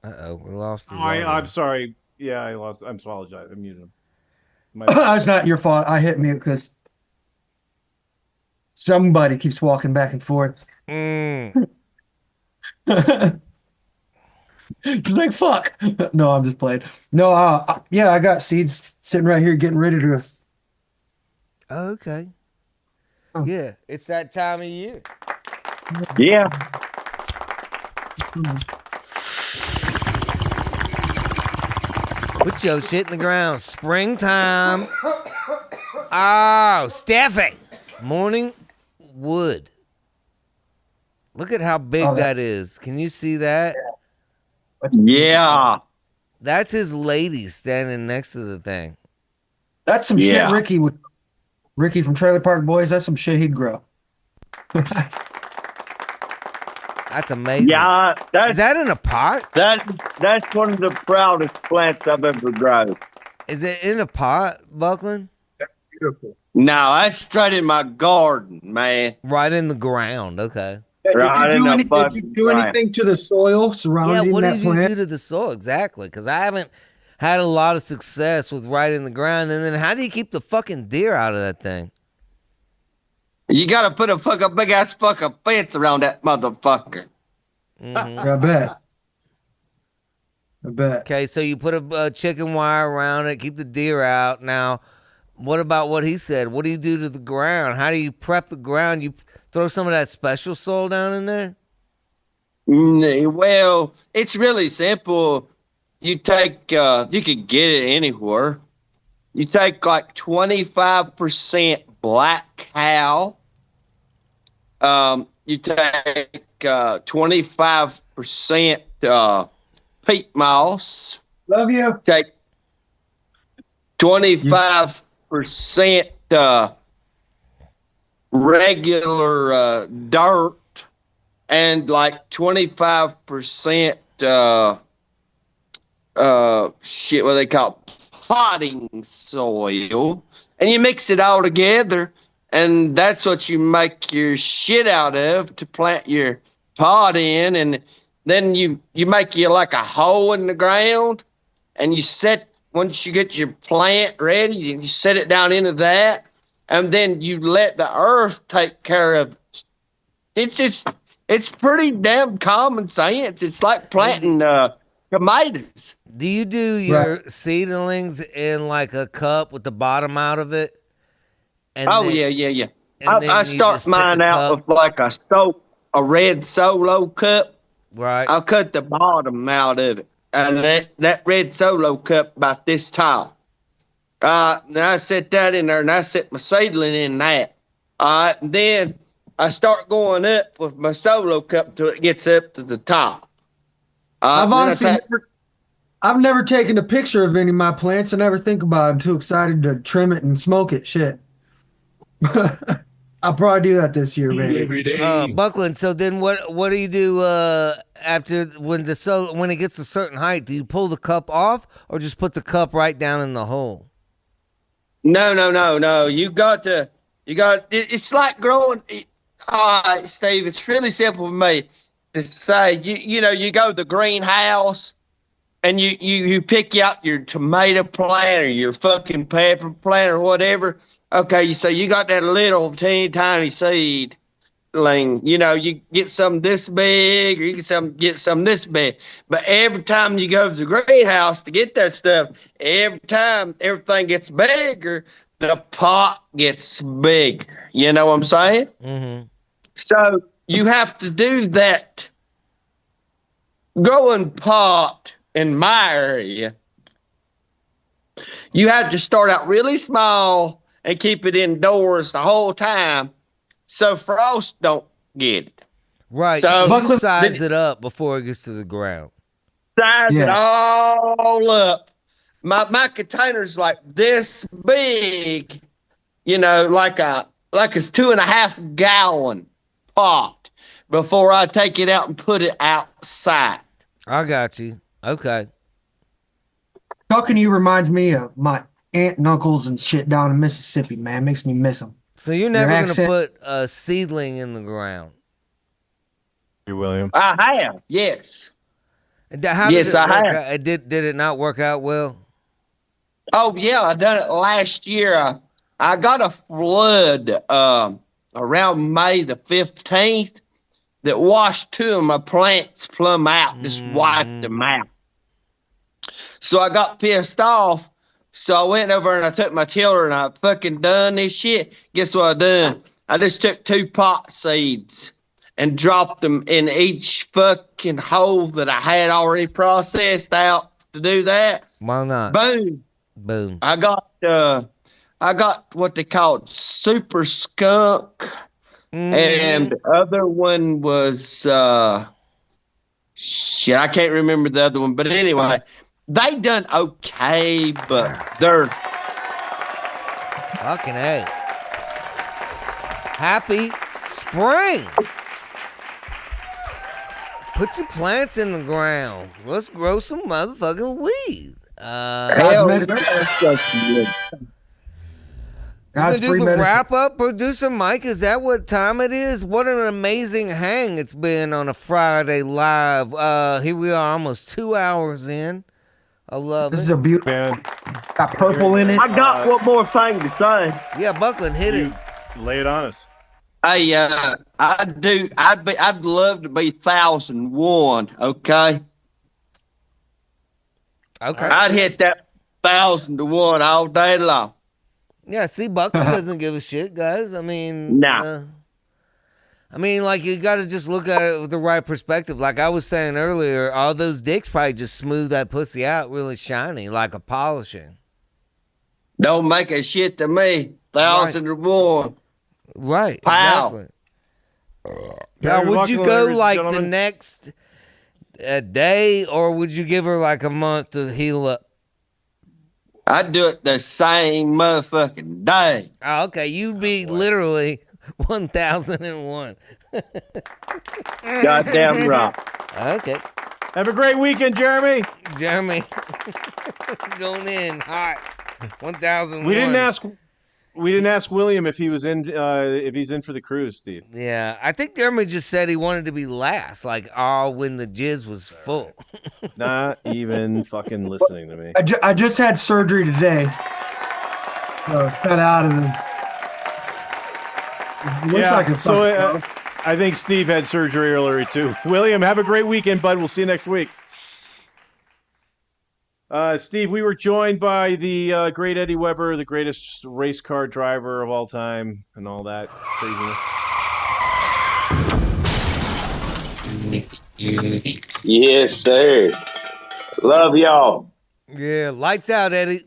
We lost his audio. I'm sorry. Yeah, I lost. I'm apologize. I muted him. It's not your fault. I hit mute because somebody keeps walking back and forth. Like, fuck. No, I'm just playing. No, yeah, I got seeds sitting right here getting ready to. Okay. Yeah, it's that time of year. Yeah. Put your shit in the ground. Springtime. Oh, Stiffy. Morning wood. Look at how big that is. Can you see that? Yeah. That's his lady standing next to the thing. That's some shit Ricky from Trailer Park Boys, that's some shit he'd grow. That's amazing. Yeah, is that in a pot? That's one of the proudest plants I've ever grown. Is it in a pot, Buckland? That's beautiful. No, I straight in my garden, man. Right in the ground. Okay. Did you do anything to the soil surrounding what that did plant? you do to the soil exactly? Because I haven't had a lot of success with right in the ground. And then how do you keep the fucking deer out of that thing? You gotta put a fucking big ass fucking fence around that motherfucker. Mm-hmm. I bet. Okay, so you put a chicken wire around it, keep the deer out. Now, what about what he said? What do you do to the ground? How do you prep the ground? You throw some of that special soil down in there? Well, it's really simple. you take, you could get it anywhere. You take like 25% black cow. You take 25% peat moss. Love you. Take 25% regular dirt, and like 25% shit, what they call potting soil, and you mix it all together, and that's what you make your shit out of to plant your pot in. And then you make you like a hole in the ground, and you set, once you get your plant ready, you set it down into that, and then you let the earth take care of it. It's pretty damn common sense. It's like planting tomatoes. Do you do your seedlings in like a cup with the bottom out of it? And Yeah. I start mine out with like a red Solo cup. Right. I'll cut the bottom out of it, and that red Solo cup about this tall. Then I set that in there, and I set my seedling in that. Then I start going up with my Solo cup till it gets up to the top. I've never taken a picture of any of my plants. I never think about it. I'm too excited to trim it and smoke it. Shit. I'll probably do that this year, baby. Buckland, so then what do you do after when it gets a certain height? Do you pull the cup off or just put the cup right down in the hole? No. You got it's like growing. Steve, it's really simple for me to say. You go to the greenhouse and you pick out your tomato plant or your fucking pepper plant or whatever. Okay, so you got that little teeny tiny seedling. You get some this big, or you get some this big. But every time you go to the greenhouse to get that stuff, every time everything gets bigger, the pot gets bigger. You know what I'm saying? Mm-hmm. So you have to do that growing pot in my area. You have to start out really small and keep it indoors the whole time so frost don't get it. Right. So you size it up before it gets to the ground. Size it all up. My container's like this big, like a 2.5 gallon pot before I take it out and put it outside. I got you. Okay. Talking to you reminds me of my aunt and uncles and shit down in Mississippi, man. Makes me miss them. So you're never going to put a seedling in the ground? William? I have, yes. Yes, I have. Did it not work out well? Oh, yeah. I done it last year. I got a flood around May the 15th that washed two of my plants plumb out, just wiped them out. So I got pissed off. So I went over and I took my tiller and I fucking done this shit. Guess what I done? I just took 2 pot seeds and dropped them in each fucking hole that I had already processed out to do that. Why not? Boom. I got what they called super skunk. And the other one was shit, I can't remember the other one. But anyway, they done okay, but they're fucking A. Happy spring. Put your plants in the ground. Let's grow some motherfucking weed. Gonna do the wrap up, producer Mike. Is that what time it is? What an amazing hang it's been on a Friday live. Here we are, almost 2 hours in. I love this. This is a beautiful. Got purple in it. I got one more thing to say. Yeah, Buckland, hit it. Lay it on us. Hey, I'd love to be 1001. Okay. I'd hit that 1000-to-1 all day long. Yeah, see, Buckland doesn't give a shit, guys. I mean, I mean, like, you got to just look at it with the right perspective. Like I was saying earlier, all those dicks probably just smooth that pussy out really shiny, like a polishing. Don't make a shit to me. 1,001. Right. Pow. Exactly. Now, would you go like the next day, or would you give her like a month to heal up? I'd do it the same motherfucking day. Oh, okay, you'd be literally 1,001. Goddamn right. Okay. Have a great weekend, Jeremy. Jeremy. Going in hot. 1,001. We didn't ask William if he was in if he's in for the cruise, Steve. Yeah, I think Jeremy just said he wanted to be last, like when the jizz was full. Not even fucking listening to me. I just had surgery today. So cut out of them. I think Steve had surgery earlier too. William, have a great weekend, bud. We'll see you next week. Steve, we were joined by the great Eddie Weber, the greatest race car driver of all time, and all that craziness. Yes, sir. Love y'all. Yeah, lights out, Eddie.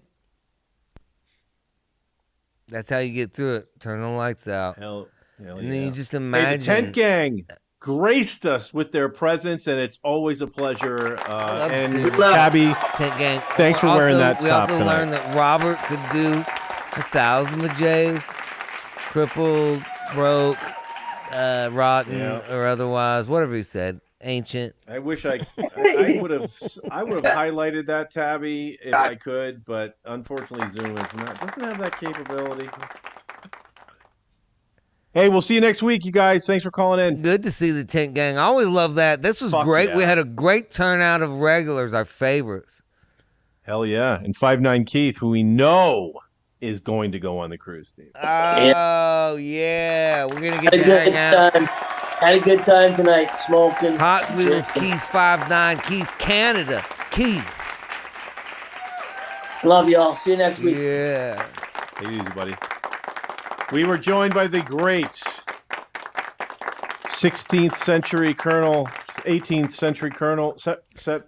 That's how you get through it. Turn the lights out. Hell and then you just imagine. Hey, the Tent Gang graced us with their presence, and it's always a pleasure. And Tabby, Tent Gang. thanks for wearing that We top also tonight. learned that Robert could do 1,000 vajays, crippled, broke, rotten, or otherwise, whatever he said. Ancient. I wish I would have highlighted that, Tabby, if I could, but unfortunately Zoom doesn't have that capability. Hey, we'll see you next week, you guys. Thanks for calling in. Good to see the Tent Gang. I always love that. This was great. Yeah. We had a great turnout of regulars, our favorites. Hell yeah. And 5'9" Keith, who we know is going to go on the cruise, Steve. Oh, yeah. We're going to get Had a good time. Had a good time tonight smoking. Hot Wheels, Keith 5'9", Keith, Canada. Keith. Love y'all. See you next week. Yeah. Take it easy, buddy. We were joined by the great 16th century Colonel, 18th century Colonel.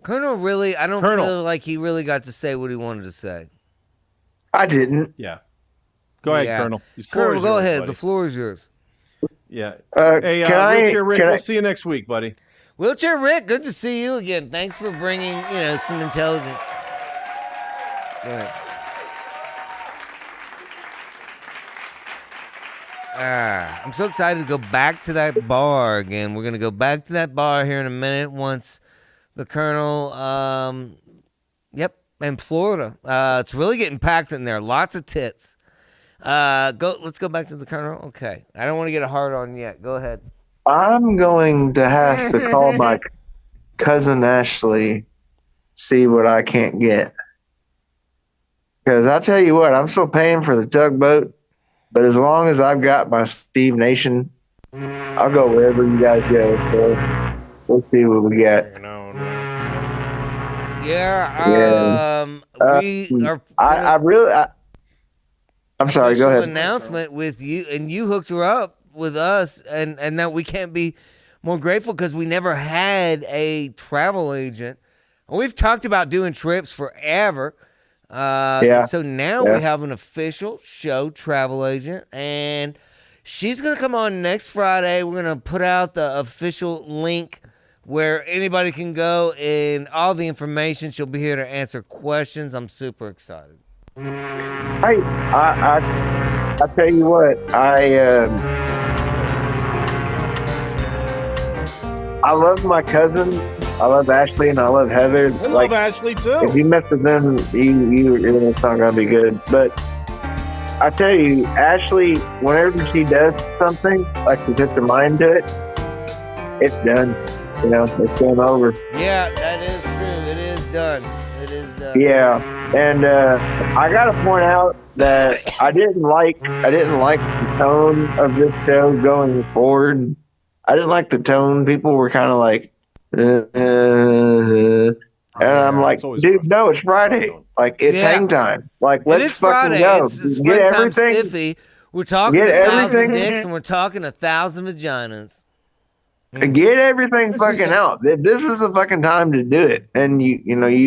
Colonel really, I don't feel like he really got to say what he wanted to say. I didn't. Yeah. Go ahead, Colonel. Colonel, go ahead. Buddy. The floor is yours. Yeah. Hey, Wheelchair Rick, we'll see you next week, buddy. Wheelchair Rick, good to see you again. Thanks for bringing, some intelligence. Go ahead. I'm so excited to go back to that bar again. We're going to go back to that bar here in a minute once the Colonel, in Florida. It's really getting packed in there. Lots of tits. Let's go back to the Colonel. Okay. I don't want to get a hard on yet. Go ahead. I'm going to have to call my cousin Ashley, see what I can't get. Because I'll tell you what, I'm still paying for the tugboat. But as long as I've got my Steve Nation, I'll go wherever you guys go. So we'll see what we got. I'm sorry, go ahead. Announcement with you, and you hooked her up with us, and that we can't be more grateful because we never had a travel agent. We've talked about doing trips forever. So now we have an official show travel agent, and she's going to come on next Friday. We're going to put out the official link where anybody can go and all the information. She'll be here to answer questions. I'm super excited. Hey, I tell you what, I love my cousin. I love Ashley and I love Heather. I love Ashley too. If you mess with them, it's not gonna be good. But I tell you, Ashley, whenever she does something, like she puts her mind to it, it's done. It's done over. Yeah, that is true. It is done. It is done. Yeah, and I gotta point out that I didn't like the tone of this show going forward. I didn't like the tone. People were kind of like. And I'm like, dude, no, it's Friday. Like, it's hang time. Like, let's fucking go. It's get springtime everything. Stiffy. We're talking 1,000 dicks and we're talking 1,000 vaginas. Get everything fucking out. This is the fucking time to do it. And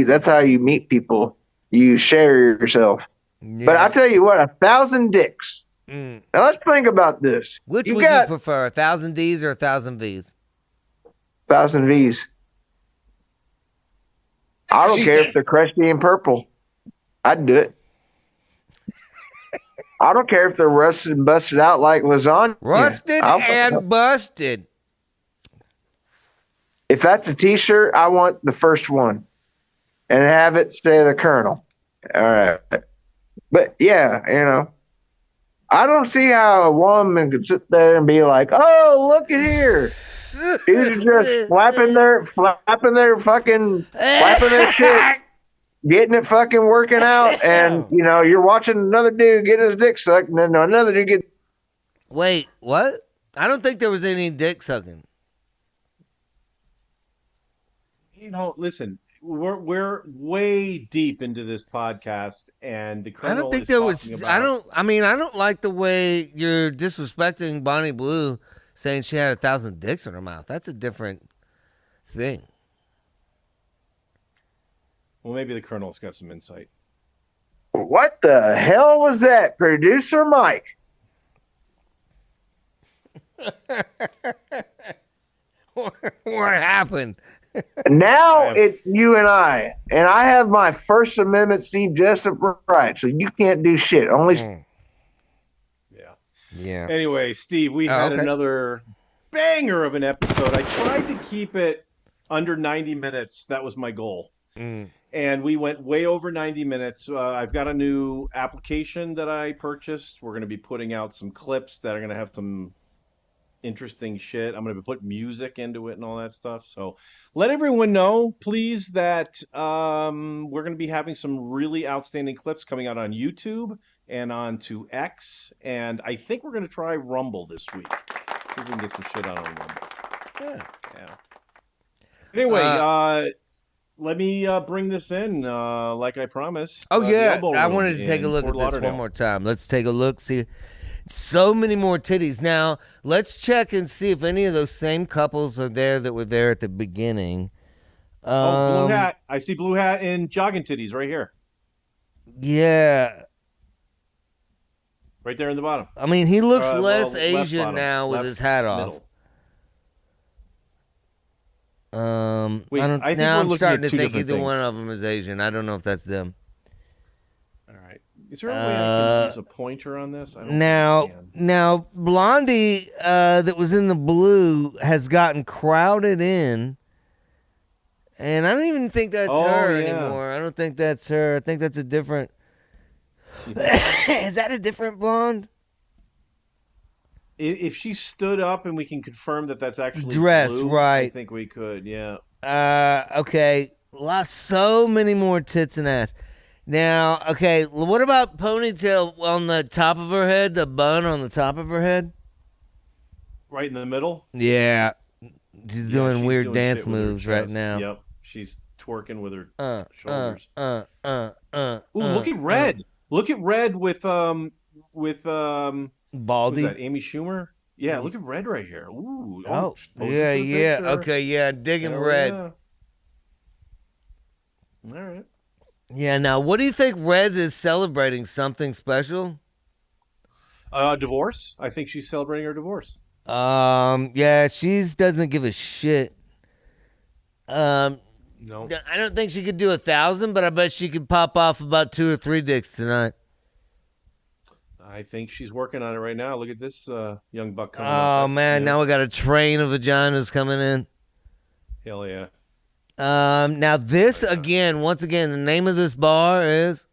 that's how you meet people. You share yourself. Yeah. But I tell you what, 1,000 dicks. Now let's think about this. Which would you prefer, 1,000 Ds or 1,000 Vs? 1,000 Vs. I don't care if they're crusty and purple. I'd do it. I don't care if they're rusted and busted out like lasagna. Rusted and busted. If that's a T-shirt, I want the first one, and have it say the Colonel. All right, but yeah, I don't see how a woman could sit there and be like, "Oh, look at here." Dudes are just flapping their shit, getting it fucking working out, and you're watching another dude get his dick sucked, and then another dude get. Wait, what? I don't think there was any dick sucking. Listen, we're way deep into this podcast, and the Colonel I don't think there was. I don't like the way you're disrespecting Bonnie Blue, saying she had 1,000 dicks in her mouth. That's a different thing. Well, maybe the Colonel's got some insight. What the hell was that, Producer Mike? What happened? Now it's you and I have my First Amendment Steve Jessup right, so you can't do shit. Only. Yeah. Anyway, Steve, we had another banger of an episode. I tried to keep it under 90 minutes. That was my goal. And we went way over 90 minutes. I've got a new application that I purchased. We're going to be putting out some clips that are going to have some interesting shit. I'm going to put music into it and all that stuff. So let everyone know, please, that we're going to be having some really outstanding clips coming out on YouTube and onto X. And I think we're going to try Rumble this week. See if we can get some shit out on Rumble. Yeah. Anyway, let me bring this in like I promised. Oh, yeah. I wanted to take a look at this one more time. Let's take a look, see. So many more titties. Now, let's check and see if any of those same couples are there that were there at the beginning. Blue hat. I see blue hat and jogging titties right here. Yeah. Right there in the bottom. I mean, he looks less Asian now with his hat off. Wait, I'm starting to think either one of them is Asian. I don't know if that's them. All right. Is there a way I can use a pointer on this? Now, Blondie that was in the blue has gotten crowded in, and I don't even think that's her anymore. I don't think that's her. I think that's a different. Is that a different blonde? If she stood up and we can confirm that that's actually dress, blue, right? I think we could. Yeah. Okay. So many more tits and ass. Now, okay, what about ponytail on the top of her head, the bun on the top of her head? Right in the middle? Yeah. She's doing weird dance moves right now. Yep. She's twerking with her shoulders. Ooh, look at Red. Look at Red with Baldy. Who's that, Amy Schumer? Yeah, look at Red right here. Ooh. Yeah. Okay, yeah, digging Red. Yeah. All right. Yeah, now, what do you think Reds is celebrating? Something special? Divorce. I think she's celebrating her divorce. Yeah, she doesn't give a shit. No. I don't think she could do 1,000, but I bet she could pop off about 2 or 3 dicks tonight. I think she's working on it right now. Look at this young buck coming up. Oh, man, now we got a train of vaginas coming in. Hell yeah. Now this once again, the name of this bar is?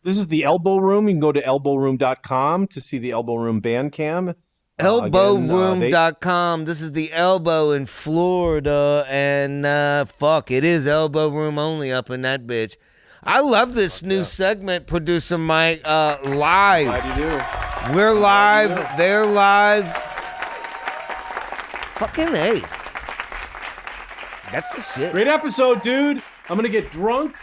This is the Elbow Room. You can go to elbowroom.com to see the Elbow Room band cam. Elbowroom.com. This is the Elbow in Florida, and it is Elbow Room only up in that bitch. I love this new segment, Producer Mike. Live. Glad you do. We're live. They're live. Fucking A. That's the shit. Great episode, dude. I'm going to get drunk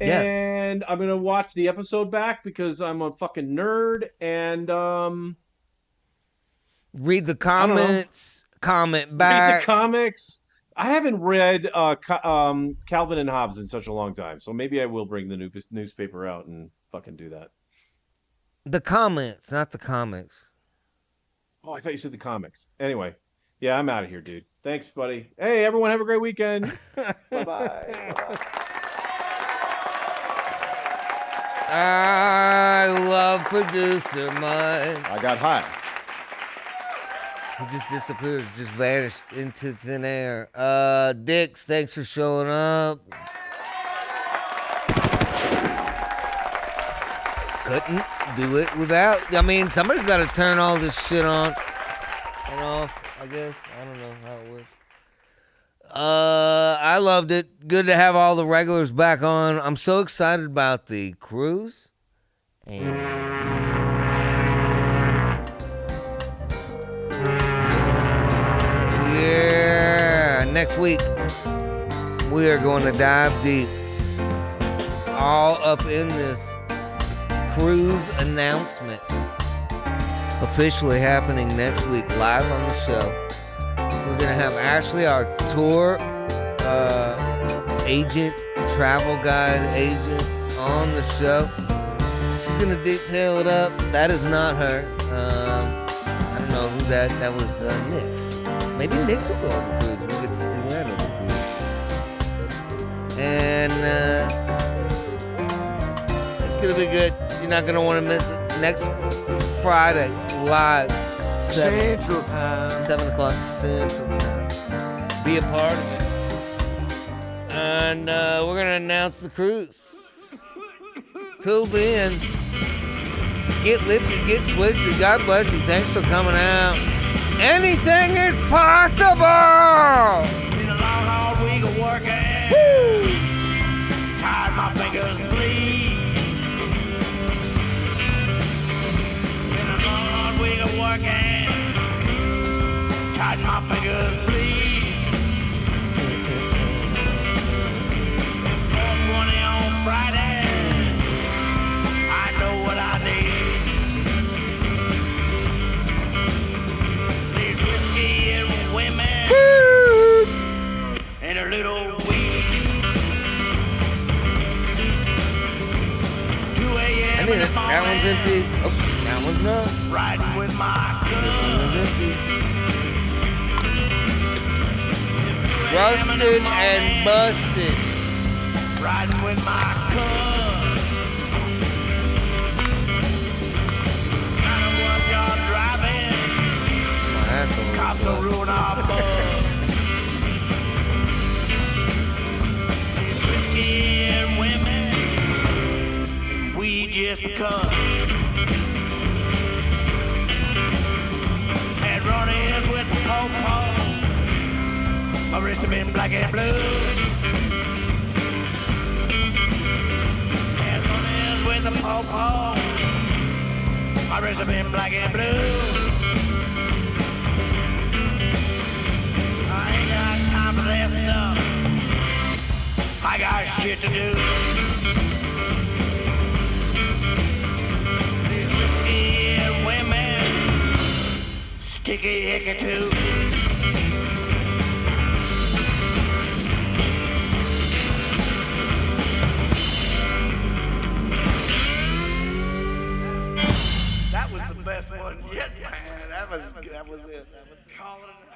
and I'm going to watch the episode back because I'm a fucking nerd and read the comments, comment back. Read the comics. I haven't read Calvin and Hobbes in such a long time, so maybe I will bring the newspaper out and fucking do that. The comments, not the comics. Oh, I thought you said the comics. Anyway, yeah, I'm out of here, dude. Thanks, buddy. Hey, everyone, have a great weekend. Bye-bye. I love producer Mike. I got hot. He just disappeared, just vanished into thin air. Dix, thanks for showing up. Couldn't do it without. I mean, somebody's got to turn all this shit on and off, I guess. I don't know how it works. I loved it. Good to have all the regulars back on. I'm so excited about the cruise. And yeah, next week we are going to dive deep all up in this cruise announcement officially happening next week live on the show. We're going to have Ashley, our tour agent, travel guide agent on the show. She's going to detail it up. That is not her. I don't know who that was. Nix. Maybe Nix will go on the cruise. We'll get to see that on the cruise. And it's going to be good. You're not going to want to miss it. Next Friday, live. 7 o'clock Central Time. Be a part of it. And we're going to announce the cruise. Till then, get lifted, get twisted. God bless you. Thanks for coming out. Anything is possible. Been a long, hard week of working. Woo! Tired, my fingers bleed. Been a long, hard week of working. Tired, my fingers bleed. 4:20 on Friday. I know what I need. These whiskey and women. Woo! And a little weed. 2 a.m. I need it. That one's empty. Oh, that one's not. Riding with my This one is gun. empty. Roasted and busted. Riding with my gun. Kind of what y'all driving. My asshole. Cops don't ruin our buzz. Whiskey and women. We just cut. Had run-ins with the po-po. My wrist have been black and blue. Had run-ins with the po-po. My wrist have been black and blue. I ain't got time for that stuff. I got shit to do. These whiskey and women, sticky icky too. That was the best one yet, man. That was it. Calling it.